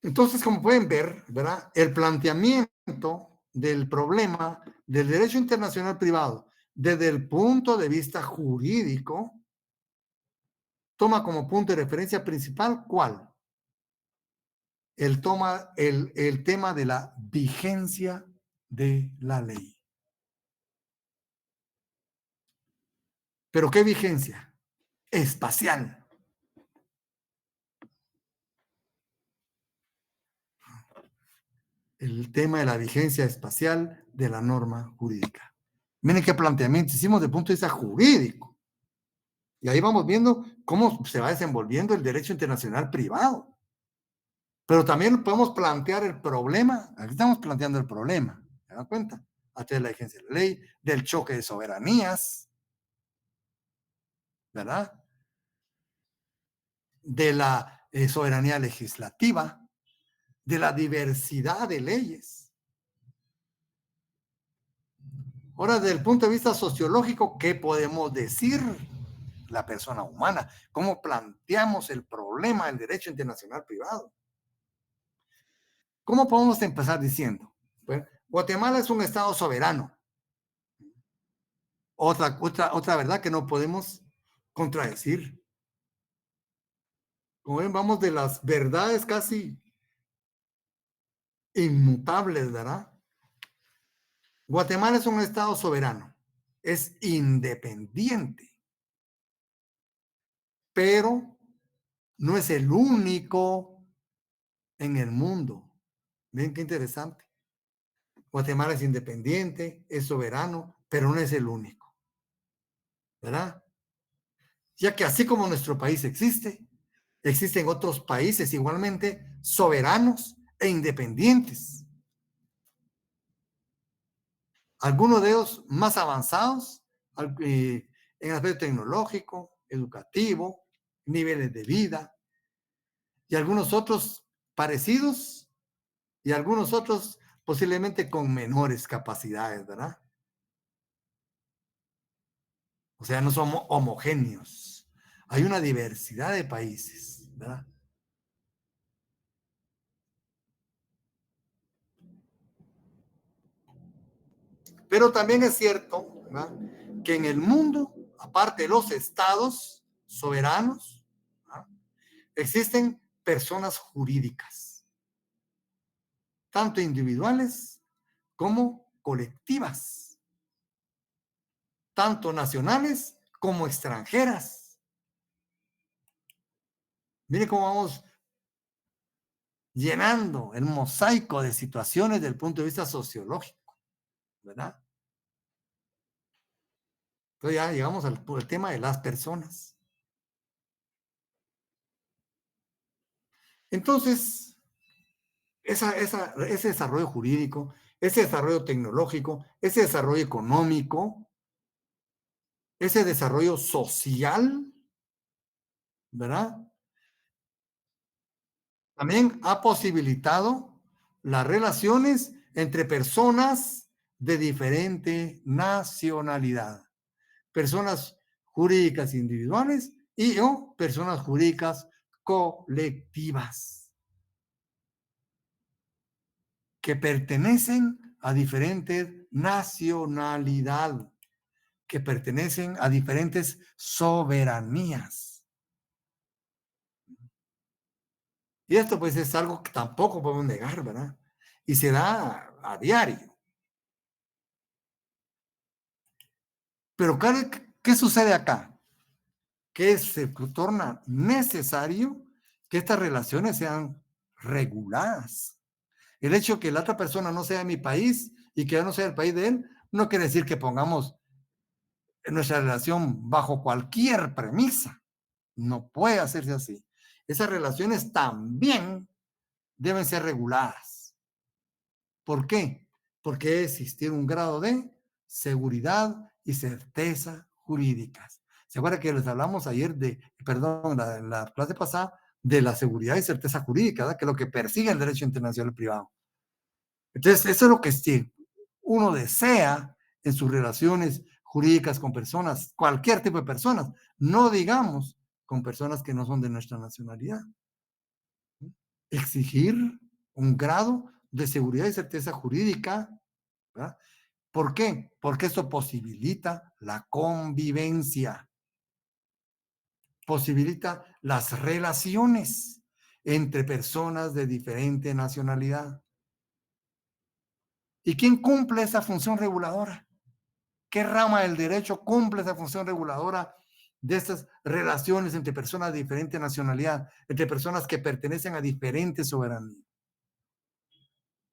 Entonces, como pueden ver, ¿verdad? El planteamiento del problema del derecho internacional privado desde el punto de vista jurídico toma como punto de referencia principal, ¿cuál? El tema de la vigencia de la ley. ¿Pero qué vigencia? Espacial. El tema de la vigencia espacial de la norma jurídica. Miren qué planteamiento hicimos desde el punto de vista jurídico. Y ahí vamos viendo cómo se va desenvolviendo el derecho internacional privado. Pero también podemos plantear el problema. Aquí estamos planteando el problema. ¿Se dan cuenta? A través de la vigencia de la ley, del choque de soberanías, ¿verdad? De la soberanía legislativa, de la diversidad de leyes. Ahora, desde el punto de vista sociológico, ¿qué podemos decir la persona humana? ¿Cómo planteamos el problema del derecho internacional privado? ¿Cómo podemos empezar diciendo? Bueno, Guatemala es un estado soberano. Otra verdad que no podemos contradecir. Como ven, vamos de las verdades casi inmutables, ¿verdad? Guatemala es un estado soberano, es independiente, pero no es el único en el mundo. Ven qué interesante. Guatemala es independiente, es soberano, pero no es el único, ¿verdad? Ya que así como nuestro país existe, existen otros países igualmente soberanos e independientes. Algunos de ellos más avanzados en el aspecto tecnológico, educativo, niveles de vida, y algunos otros parecidos, y algunos otros posiblemente con menores capacidades, ¿verdad? O sea, no somos homogéneos. Hay una diversidad de países, ¿verdad? Pero también es cierto, ¿verdad?, que en el mundo, aparte de los estados soberanos, ¿verdad?, existen personas jurídicas, tanto individuales como colectivas, tanto nacionales como extranjeras. Mire cómo vamos llenando el mosaico de situaciones desde el punto de vista sociológico, ¿verdad? Entonces ya llegamos al tema de las personas. Entonces, ese desarrollo jurídico, ese desarrollo tecnológico, ese desarrollo económico, ese desarrollo social, ¿verdad? También ha posibilitado las relaciones entre personas de diferente nacionalidad, personas jurídicas individuales y o personas jurídicas colectivas que pertenecen a diferentes nacionalidades, que pertenecen a diferentes soberanías. Y esto pues es algo que tampoco podemos negar, ¿verdad? Y se da a diario. Pero ¿qué sucede acá? Que se torna necesario que estas relaciones sean reguladas. El hecho de que la otra persona no sea de mi país y que yo no sea del país de él, no quiere decir que pongamos nuestra relación bajo cualquier premisa. No puede hacerse así. Esas relaciones también deben ser reguladas. ¿Por qué? Porque debe existir un grado de seguridad y certeza jurídicas. ¿Se acuerda que les hablamos ayer en la clase pasada, de la seguridad y certeza jurídica, ¿verdad?, que es lo que persigue el derecho internacional privado? Entonces, eso es lo que sí, uno desea en sus relaciones jurídicas con personas, cualquier tipo de personas, no digamos con personas que no son de nuestra nacionalidad. Exigir un grado de seguridad y certeza jurídica, ¿verdad? ¿Por qué? Porque eso posibilita la convivencia, posibilita las relaciones entre personas de diferente nacionalidad. ¿Y quién cumple esa función reguladora? ¿Qué rama del derecho cumple esa función reguladora de estas relaciones entre personas de diferente nacionalidad, entre personas que pertenecen a diferentes soberanías?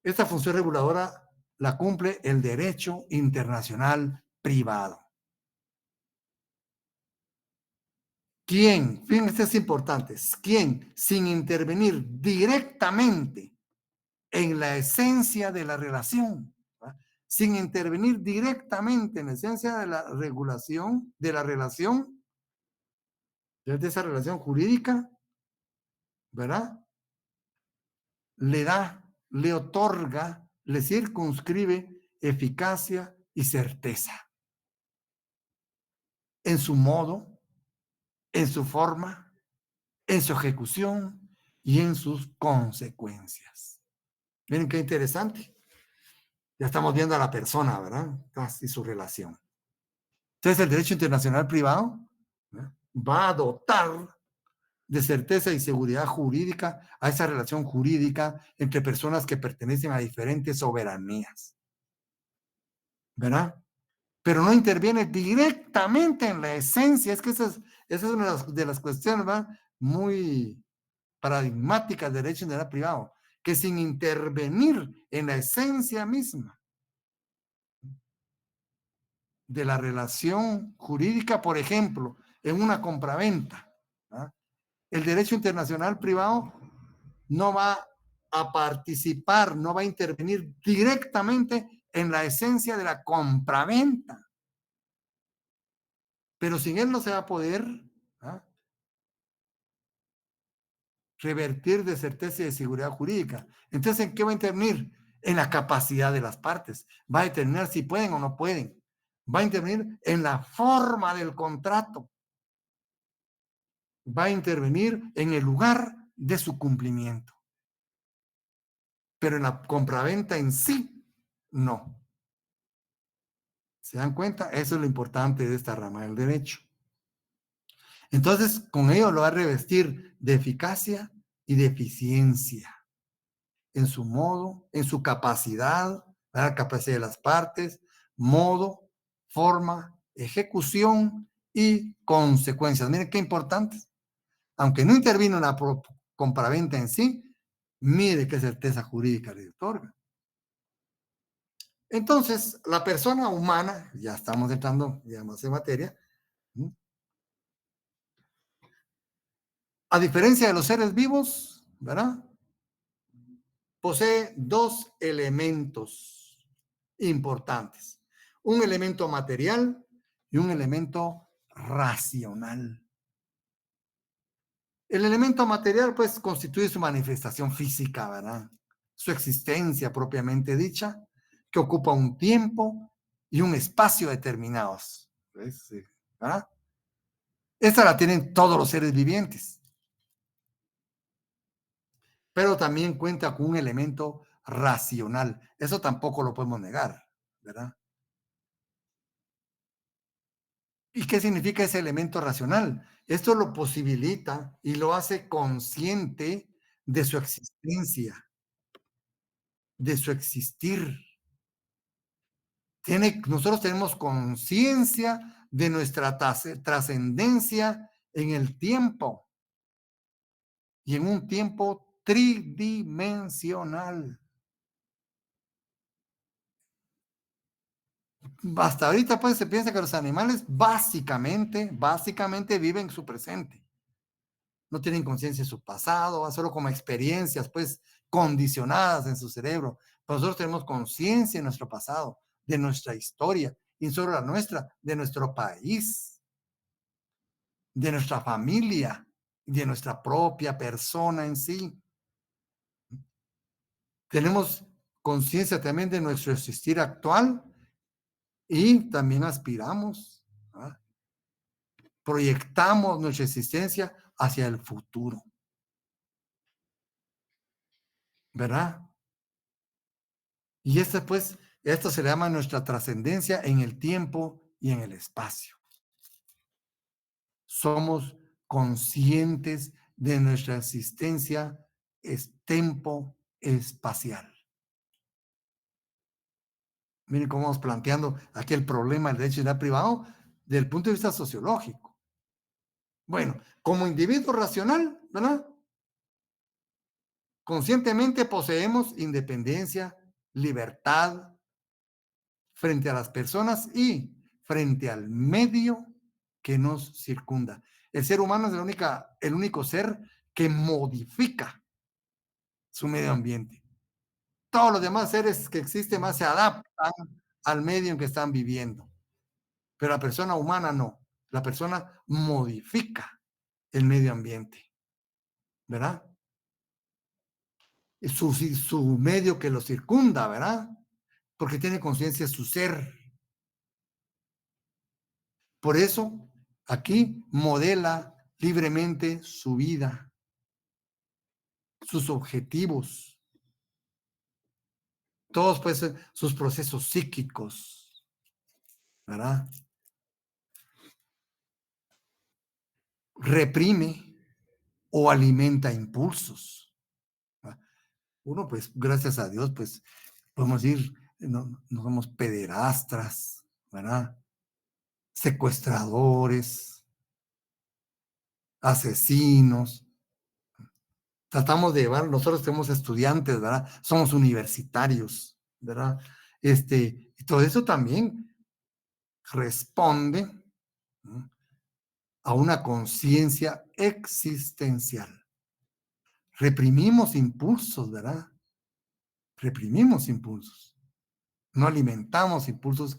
Esta función reguladora la cumple el derecho internacional privado. ¿Quién? Fíjense, es importante. ¿Quién? Sin intervenir directamente en la esencia de la relación, ¿verdad?, sin intervenir directamente en la esencia de la regulación, de la relación, de esa relación jurídica, ¿verdad? Le da, le otorga, le circunscribe eficacia y certeza en su modo, en su forma, en su ejecución y en sus consecuencias. Miren qué interesante. Ya estamos viendo a la persona, ¿verdad? Y su relación. Entonces, el derecho internacional privado, ¿verdad?, va a dotar de certeza y seguridad jurídica a esa relación jurídica entre personas que pertenecen a diferentes soberanías, ¿verdad? Pero no interviene directamente en la esencia. Es que esa es una de las cuestiones, ¿verdad?, muy paradigmáticas del derecho internacional privado, que sin intervenir en la esencia misma de la relación jurídica, por ejemplo, en una compraventa, ¿verdad?, el derecho internacional privado no va a participar, no va a intervenir directamente en la esencia de la compraventa, pero sin él no se va a poder, ¿ah?, revertir de certeza y de seguridad jurídica. Entonces, ¿en qué va a intervenir? En la capacidad de las partes. Va a determinar si pueden o no pueden. Va a intervenir en la forma del contrato. Va a intervenir en el lugar de su cumplimiento. Pero en la compraventa en sí, no. ¿Se dan cuenta? Eso es lo importante de esta rama del derecho. Entonces, con ello lo va a revestir de eficacia y de eficiencia en su modo, en su capacidad, la capacidad de las partes, modo, forma, ejecución y consecuencias. Miren qué importantes. Aunque no intervino en la compraventa en sí, mire qué certeza jurídica le otorga. Entonces, la persona humana, ya estamos entrando ya más en materia, ¿no?, a diferencia de los seres vivos, ¿verdad?, posee dos elementos importantes: un elemento material y un elemento racional. El elemento material, pues, constituye su manifestación física, ¿verdad?, su existencia propiamente dicha, que ocupa un tiempo y un espacio determinados. ¿Verdad? Esta la tienen todos los seres vivientes, pero también cuenta con un elemento racional. Eso tampoco lo podemos negar, ¿verdad? ¿Y qué significa ese elemento racional? Esto lo posibilita y lo hace consciente de su existencia, de su existir. Nosotros tenemos conciencia de nuestra trascendencia en el tiempo y en un tiempo tridimensional. Hasta ahorita pues se piensa que los animales básicamente viven su presente. No tienen conciencia de su pasado, solo como experiencias pues condicionadas en su cerebro. Pero nosotros tenemos conciencia de nuestro pasado, de nuestra historia, y solo la nuestra, de nuestro país, de nuestra familia, de nuestra propia persona en sí. Tenemos conciencia también de nuestro existir actual y también aspiramos, ¿ah?, proyectamos nuestra existencia hacia el futuro, ¿verdad? Y pues, esto se le llama nuestra trascendencia en el tiempo y en el espacio. Somos conscientes de nuestra existencia tempo espacial. Miren cómo vamos planteando aquí el problema del derecho de identidad privado desde el punto de vista sociológico. Bueno, como individuo racional, ¿verdad?, conscientemente poseemos independencia, libertad frente a las personas y frente al medio que nos circunda. El ser humano es el único ser que modifica su medio ambiente. Todos los demás seres que existen más se adaptan al medio en que están viviendo, pero la persona humana no. La persona modifica el medio ambiente, ¿verdad? Su medio que lo circunda, ¿verdad? Porque tiene conciencia de su ser. Por eso, aquí modela libremente su vida, sus objetivos, todos pues sus procesos psíquicos, ¿verdad? reprime o alimenta impulsos. Uno, pues, gracias a Dios, pues, podemos decir, no somos pederastras, ¿verdad? Secuestradores, asesinos. Tratamos de llevar, nosotros somos estudiantes, ¿verdad? Somos universitarios, ¿verdad? Y todo eso también responde, ¿no?, a una conciencia existencial. Reprimimos impulsos, ¿verdad? Reprimimos impulsos. No alimentamos impulsos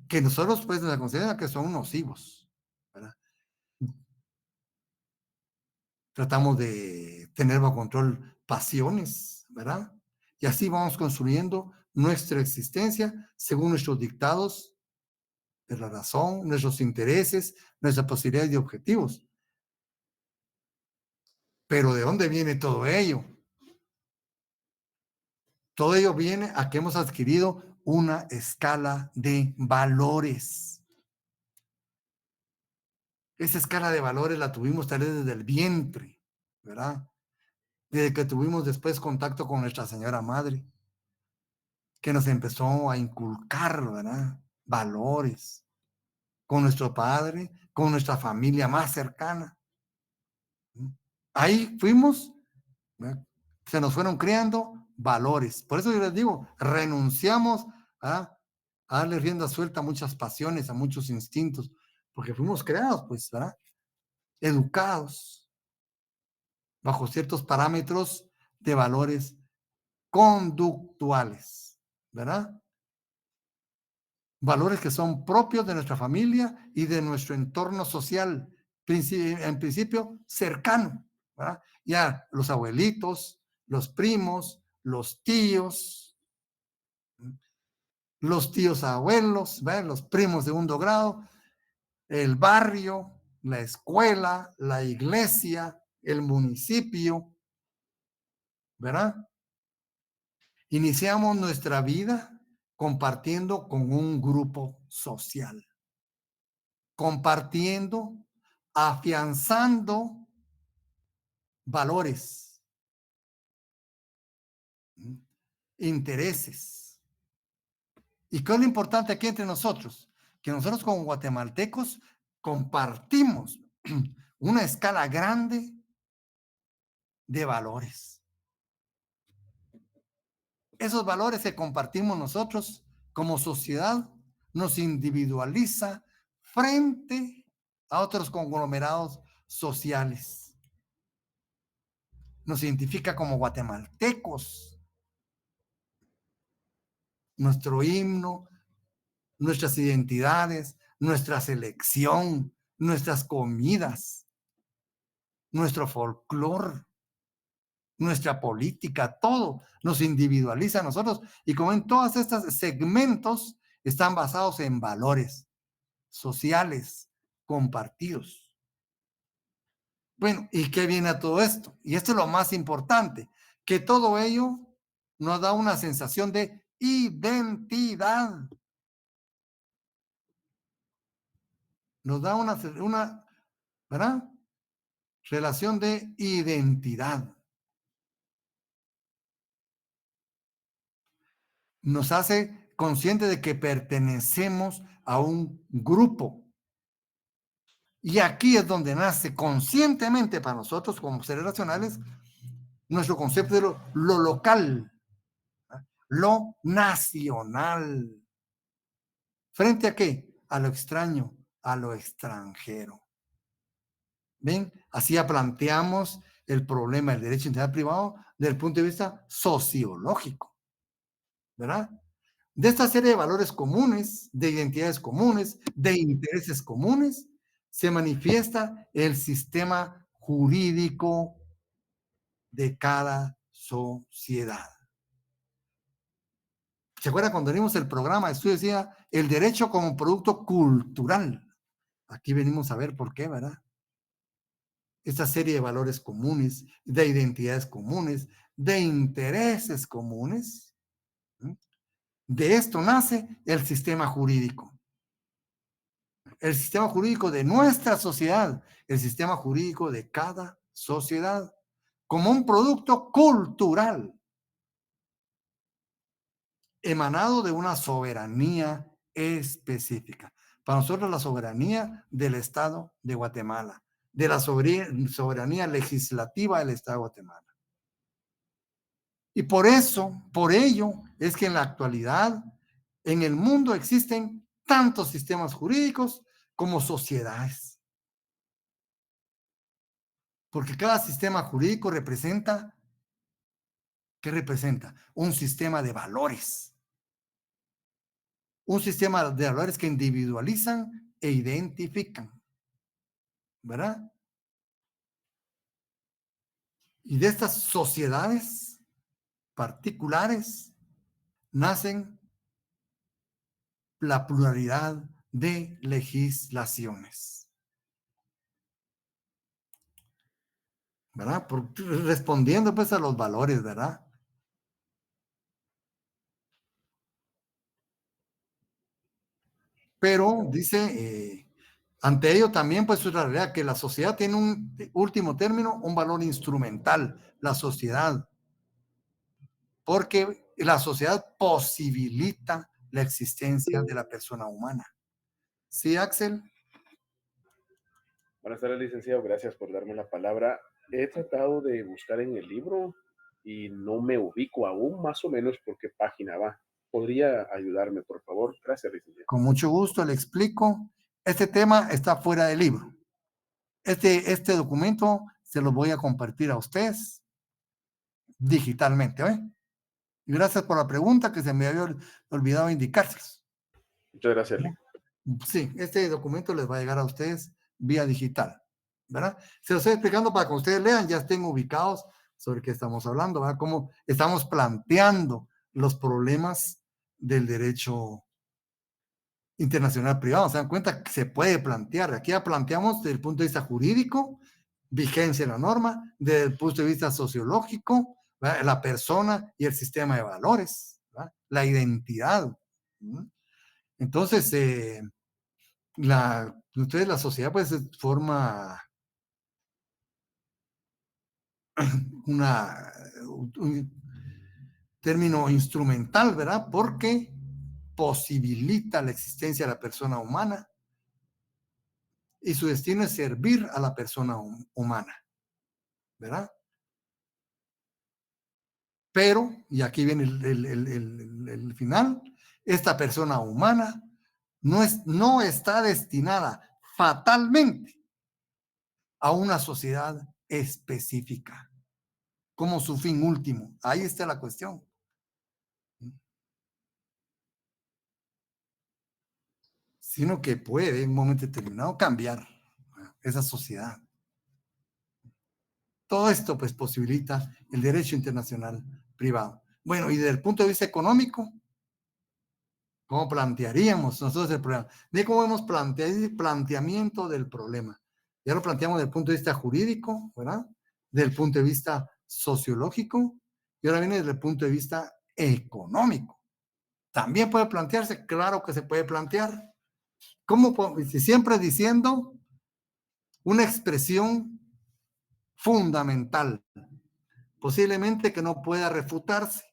que nosotros pues nos consideramos que son nocivos, ¿verdad? Tratamos de tener bajo control pasiones, ¿verdad? Y así vamos construyendo nuestra existencia según nuestros dictados de la razón, nuestros intereses, nuestras posibilidades y objetivos. Pero ¿de dónde viene todo ello? Todo ello viene a que hemos adquirido una escala de valores. Esa escala de valores la tuvimos tal vez desde el vientre, ¿verdad? Desde que tuvimos después contacto con nuestra señora madre, que nos empezó a inculcar, ¿verdad?, valores, con nuestro padre, con nuestra familia más cercana. Ahí fuimos, ¿verdad?, se nos fueron creando valores. Por eso yo les digo, renunciamos a darle rienda suelta a muchas pasiones, a muchos instintos, porque fuimos creados, pues, ¿verdad?, educados bajo ciertos parámetros de valores conductuales, ¿verdad? Valores que son propios de nuestra familia y de nuestro entorno social, en principio cercano, ¿verdad? Ya los abuelitos, los primos, los tíos abuelos, ¿verdad?, los primos de segundo grado, el barrio, la escuela, la iglesia, el municipio, ¿verdad? Iniciamos nuestra vida compartiendo con un grupo social, compartiendo, afianzando valores, intereses. ¿Y qué es lo importante aquí entre nosotros? Que nosotros como guatemaltecos compartimos una escala grande de valores. Esos valores que compartimos nosotros como sociedad nos individualiza frente a otros conglomerados sociales. Nos identifica como guatemaltecos. Nuestro himno, nuestras identidades, nuestra selección, nuestras comidas, nuestro folclore, nuestra política, todo nos individualiza a nosotros. Y como en todos estos segmentos están basados en valores sociales compartidos. Bueno, ¿y qué viene a todo esto? Y esto es lo más importante, que todo ello nos da una sensación de identidad. Nos da una, ¿verdad?, relación de identidad. Nos hace conscientes de que pertenecemos a un grupo. Y aquí es donde nace conscientemente para nosotros como seres racionales nuestro concepto de lo local, lo nacional. ¿Frente a qué? A lo extraño, a lo extranjero. ¿Ven? Así ya planteamos el problema del derecho a intimidad privado desde el punto de vista sociológico, ¿verdad? De esta serie de valores comunes, de identidades comunes, de intereses comunes, se manifiesta el sistema jurídico de cada sociedad. ¿Se acuerdan cuando vimos el programa de estudio? Decía el derecho como producto cultural. Aquí venimos a ver por qué, ¿verdad? Esta serie de valores comunes, de identidades comunes, de intereses comunes. De esto nace el sistema jurídico. El sistema jurídico de nuestra sociedad, el sistema jurídico de cada sociedad, como un producto cultural emanado de una soberanía específica. Para nosotros la soberanía del Estado de Guatemala, de la soberanía legislativa del Estado de Guatemala. Y por ello, es que en la actualidad, en el mundo existen tantos sistemas jurídicos como sociedades. Porque cada sistema jurídico representa, ¿qué representa? Un sistema de valores. Un sistema de valores que individualizan e identifican, ¿verdad? Y de estas sociedades particulares nacen la pluralidad de legislaciones, ¿verdad? Respondiendo pues a los valores, ¿verdad? Pero dice, ante ello también pues es la realidad que la sociedad tiene un último término, un valor instrumental, la sociedad, porque la sociedad posibilita la existencia de la persona humana. ¿Sí, Axel? Buenas tardes, licenciado. Gracias por darme la palabra. He tratado de buscar en el libro y no me ubico aún más o menos por qué página va. ¿Podría ayudarme, por favor? Gracias, licenciado. Con mucho gusto le explico. Este tema está fuera del libro. Este documento se lo voy a compartir a ustedes digitalmente. ¿Eh? Gracias por la pregunta que se me había olvidado indicárselos. Muchas gracias, Lee. Sí, este documento les va a llegar a ustedes vía digital, ¿verdad? Se lo estoy explicando para que ustedes lean, ya estén ubicados sobre qué estamos hablando, ¿verdad? Cómo estamos planteando los problemas del derecho internacional privado. Se dan cuenta que se puede plantear. Aquí ya planteamos desde el punto de vista jurídico, vigencia de la norma, desde el punto de vista sociológico, ¿verdad? La persona y el sistema de valores, ¿verdad? La identidad. ¿No? Entonces, entonces la sociedad pues forma un término instrumental, ¿verdad? Porque posibilita la existencia de la persona humana y su destino es servir a la persona humana, ¿verdad? Pero, y aquí viene el final, esta persona humana no está destinada fatalmente a una sociedad específica como su fin último. Ahí está la cuestión. Sino que puede en un momento determinado cambiar esa sociedad. Todo esto pues posibilita el derecho internacional privado. Bueno, y desde el punto de vista económico, ¿cómo plantearíamos nosotros el problema? De cómo hemos planteado el planteamiento del problema. Ya lo planteamos desde el punto de vista jurídico, ¿verdad? Desde el punto de vista sociológico, y ahora viene desde el punto de vista económico. También puede plantearse, claro que se puede plantear. ¿Cómo? Siempre diciendo una expresión fundamental, posiblemente que no pueda refutarse.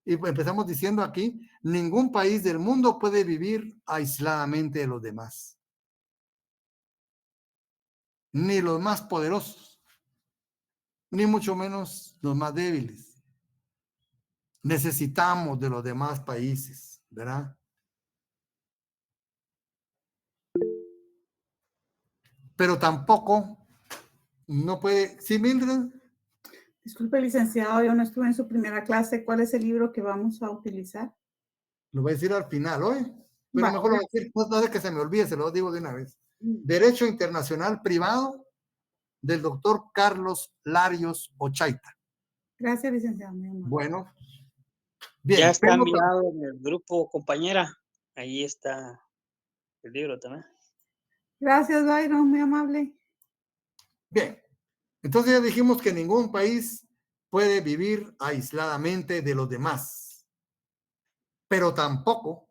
Y empezamos diciendo aquí, ningún país del mundo puede vivir aisladamente de los demás, ni los más poderosos, ni mucho menos los más débiles. Necesitamos de los demás países, ¿verdad? Pero tampoco no puede, ¿sí, Mildred? Disculpe, licenciado, yo no estuve en su primera clase. ¿Cuál es el libro que vamos a utilizar? Lo voy a decir al final, ¿oye? Pero Vale. mejor lo voy a decir, no de que se me olvide, se lo digo de una vez. Derecho Internacional Privado del doctor Carlos Larios Ochaita. Gracias, licenciado. Bueno, bien. Ya está enviado en el grupo, compañera. Ahí está el libro también. Gracias, Byron, muy amable. Bien, entonces ya dijimos que ningún país puede vivir aisladamente de los demás, pero tampoco,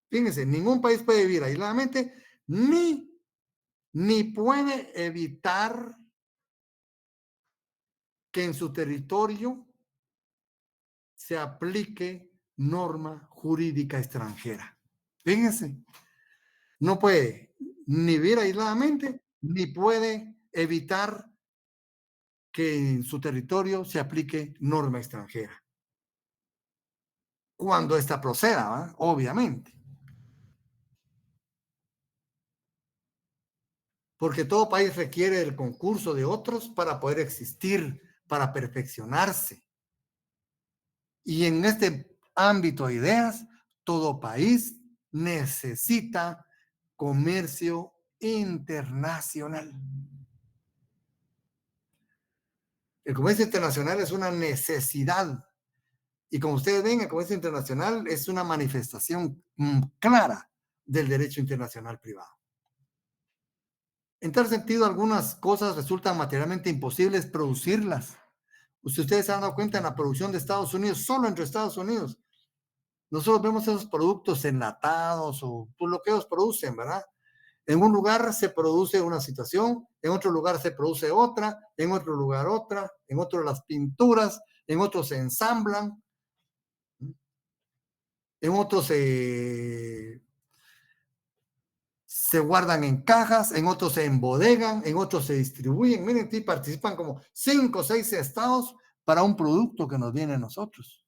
fíjense, ningún país puede vivir aisladamente ni puede evitar que en su territorio se aplique norma jurídica extranjera. Fíjense, no puede ni vivir aisladamente, ni puede evitar que en su territorio se aplique norma extranjera. Cuando ésta proceda, ¿verdad? Obviamente. Porque todo país requiere el concurso de otros para poder existir, para perfeccionarse. Y en este ámbito de ideas, todo país necesita comercio internacional. El comercio internacional es una necesidad. Y como ustedes ven, el comercio internacional es una manifestación clara del derecho internacional privado. En tal sentido, algunas cosas resultan materialmente imposibles producirlas. Si ustedes se han dado cuenta en la producción de Estados Unidos, solo entre Estados Unidos, nosotros vemos esos productos enlatados o pues, lo que ellos producen, ¿verdad? En un lugar se produce una situación, en otro lugar se produce otra, en otro lugar otra, en otro las pinturas, en otros se ensamblan, en otros se guardan en cajas, en otros se embodegan, en otros se distribuyen. Miren, aquí participan como 5 o 6 estados para un producto que nos viene a nosotros.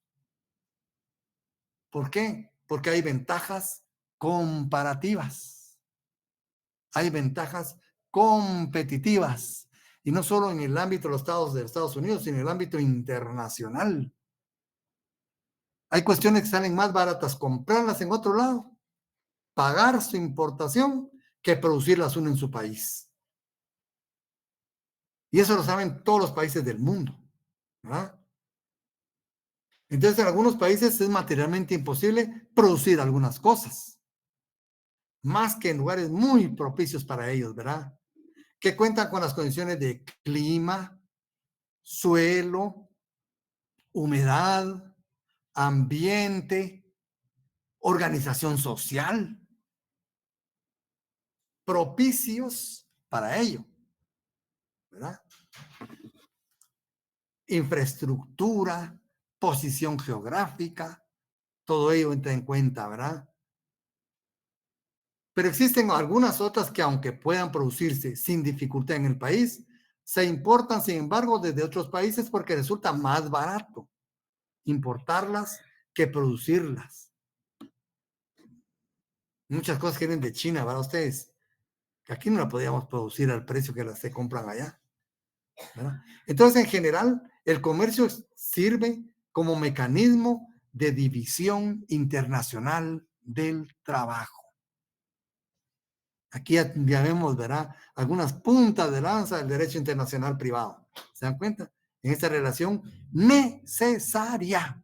¿Por qué? Porque hay ventajas comparativas. Hay ventajas competitivas. Y no solo en el ámbito de los estados de Estados Unidos, sino en el ámbito internacional. Hay cuestiones que salen más baratas comprarlas en otro lado, pagar su importación, que producirlas uno en su país. Y eso lo saben todos los países del mundo, ¿verdad? Entonces, en algunos países es materialmente imposible producir algunas cosas, más que en lugares muy propicios para ellos, ¿verdad? Que cuentan con las condiciones de clima, suelo, humedad, ambiente, organización social, propicios para ello, ¿verdad? Infraestructura, posición geográfica, todo ello entra en cuenta, ¿verdad? Pero existen algunas otras que, aunque puedan producirse sin dificultad en el país, se importan, sin embargo, desde otros países porque resulta más barato importarlas que producirlas. Muchas cosas que vienen de China, ¿verdad ustedes? Que aquí no la podíamos producir al precio que las se compran allá, ¿verdad? Entonces, en general, el comercio sirve como mecanismo de división internacional del trabajo. Aquí ya vemos, ¿verdad? Algunas puntas de lanza del derecho internacional privado. ¿Se dan cuenta? En esta relación necesaria.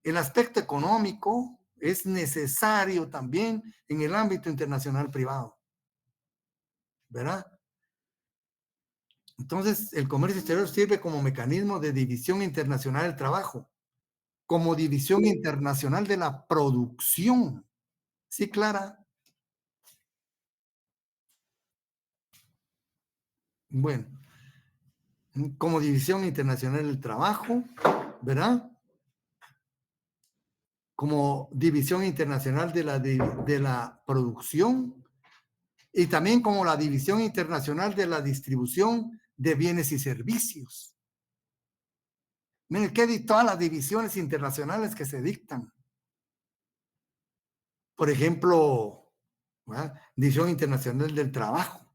El aspecto económico es necesario también en el ámbito internacional privado. ¿Verdad? Entonces, el comercio exterior sirve como mecanismo de división internacional del trabajo, como división internacional de la producción. ¿Sí, Clara? Bueno, como división internacional del trabajo, ¿verdad? Como división internacional de la producción y también como la división internacional de la distribución de bienes y servicios. Miren, ¿qué de todas las divisiones internacionales que se dictan? Por ejemplo, ¿verdad? División Internacional del Trabajo.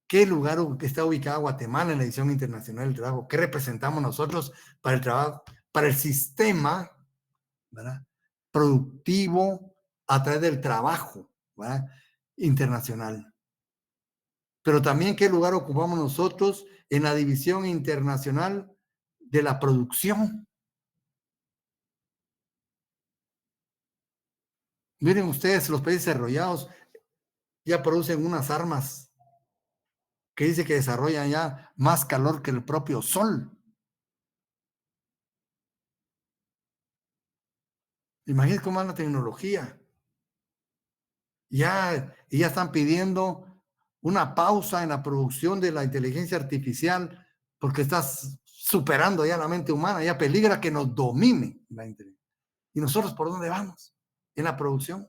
¿Qué lugar está ubicada Guatemala en la División Internacional del Trabajo? ¿Qué representamos nosotros para el trabajo, para el sistema, ¿verdad? Productivo a través del trabajo, ¿verdad? Internacional? Pero también qué lugar ocupamos nosotros en la División Internacional de la Producción. Miren ustedes, los países desarrollados ya producen unas armas que dice que desarrollan ya más calor que el propio sol. Imagínense cómo es la tecnología. Y ya están pidiendo una pausa en la producción de la inteligencia artificial porque estás superando ya la mente humana, ya peligra que nos domine la inteligencia. ¿Y nosotros por dónde vamos? En la producción.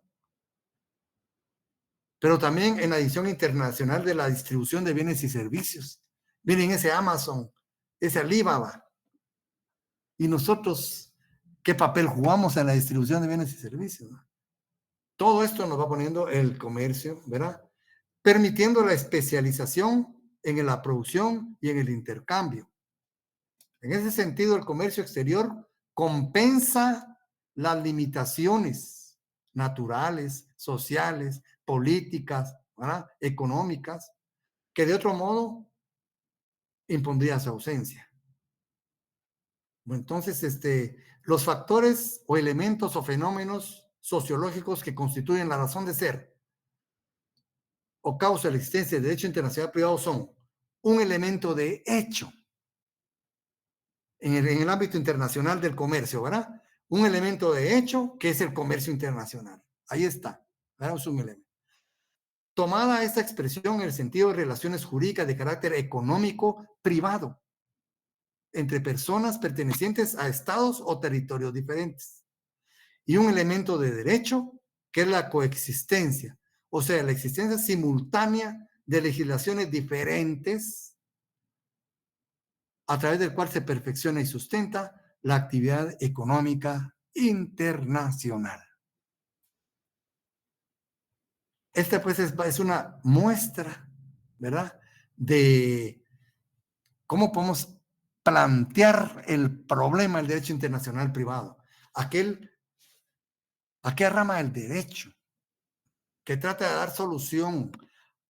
Pero también en la edición internacional de la distribución de bienes y servicios. Miren ese Amazon, ese Alibaba. Y nosotros, ¿qué papel jugamos en la distribución de bienes y servicios? Todo esto nos va poniendo el comercio, ¿verdad? Permitiendo la especialización en la producción y en el intercambio. En ese sentido, el comercio exterior compensa las limitaciones naturales, sociales, políticas, ¿verdad? Económicas, que de otro modo impondría su ausencia. Bueno, entonces, los factores o elementos o fenómenos sociológicos que constituyen la razón de ser o causa de la existencia del derecho internacional privado son un elemento de hecho en el ámbito internacional del comercio, ¿verdad? Un elemento de hecho que es el comercio internacional. Ahí está, ¿verdad? Es un elemento. Tomada esta expresión en el sentido de relaciones jurídicas de carácter económico privado entre personas pertenecientes a estados o territorios diferentes. Y un elemento de derecho que es la coexistencia, o sea, la existencia simultánea de legislaciones diferentes a través del cual se perfecciona y sustenta la actividad económica internacional. Esta pues es una muestra, ¿verdad?, de cómo podemos plantear el problema del derecho internacional privado. Aquella rama del derecho que trata de dar solución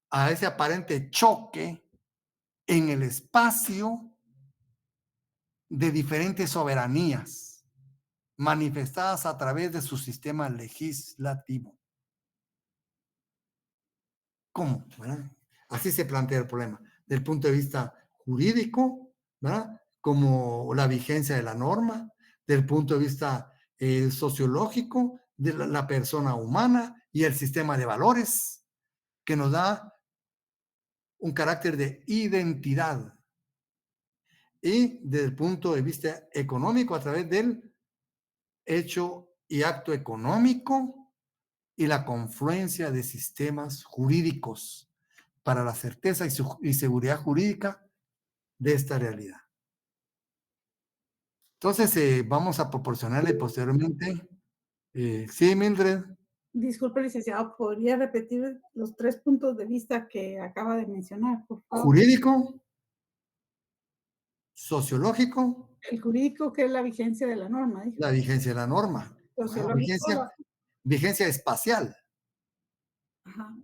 a ese aparente choque en el espacio de diferentes soberanías manifestadas a través de su sistema legislativo. ¿Cómo? ¿Verdad? Así se plantea el problema. Del punto de vista jurídico, ¿verdad?, como la vigencia de la norma, del punto de vista sociológico, de la persona humana y el sistema de valores que nos da un carácter de identidad. Y desde el punto de vista económico, a través del hecho y acto económico y la confluencia de sistemas jurídicos para la certeza y seguridad jurídica de esta realidad. Entonces, vamos a proporcionarle posteriormente. Sí, Mildred. Disculpe, licenciado, ¿podría repetir los 3 puntos de vista que acaba de mencionar, por favor? Jurídico, sociológico. El jurídico, que es la vigencia de la norma, dijo. La vigencia de la norma. Sociológico. Vigencia espacial. Ajá.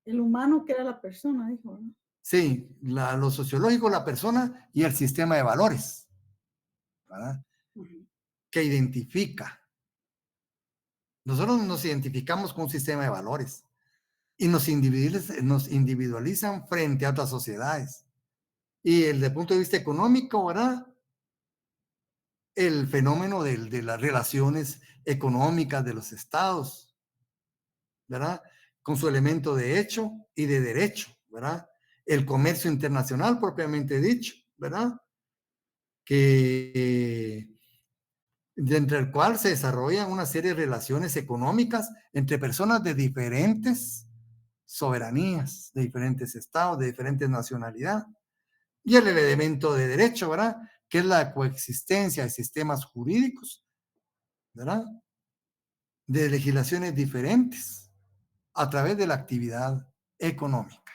El humano, que era la persona, dijo, ¿no? Sí, lo sociológico, la persona y el sistema de valores, ¿verdad?, que identifica. Nosotros nos identificamos con un sistema de valores y nos individualizan frente a otras sociedades. Y desde el punto de vista económico, ¿verdad?, el fenómeno de las relaciones económicas de los estados, ¿verdad?, con su elemento de hecho y de derecho, ¿verdad?, el comercio internacional propiamente dicho, ¿verdad?, que dentro del cual se desarrollan una serie de relaciones económicas entre personas de diferentes soberanías, de diferentes estados, de diferentes nacionalidades, y el elemento de derecho, ¿verdad?, que es la coexistencia de sistemas jurídicos, ¿verdad?, de legislaciones diferentes a través de la actividad económica.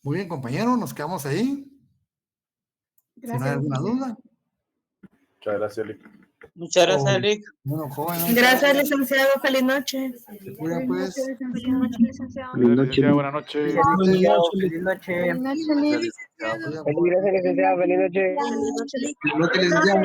Muy bien, compañeros, nos quedamos ahí. Gracias. ¿No hay alguna duda? Muchas gracias, Lic. Muchas gracias, Lic. Bueno, jóvenes. Gracias, licenciado. Feliz noche. Se cuidan, pues. Feliz noche, licenciado. Buenas noches. Buenas noches. Feliz noche. Feliz noche. Cuidan, Feliz gracias, licenciado. Feliz noche. Feliz noche, Lic. Feliz noche, licenciado.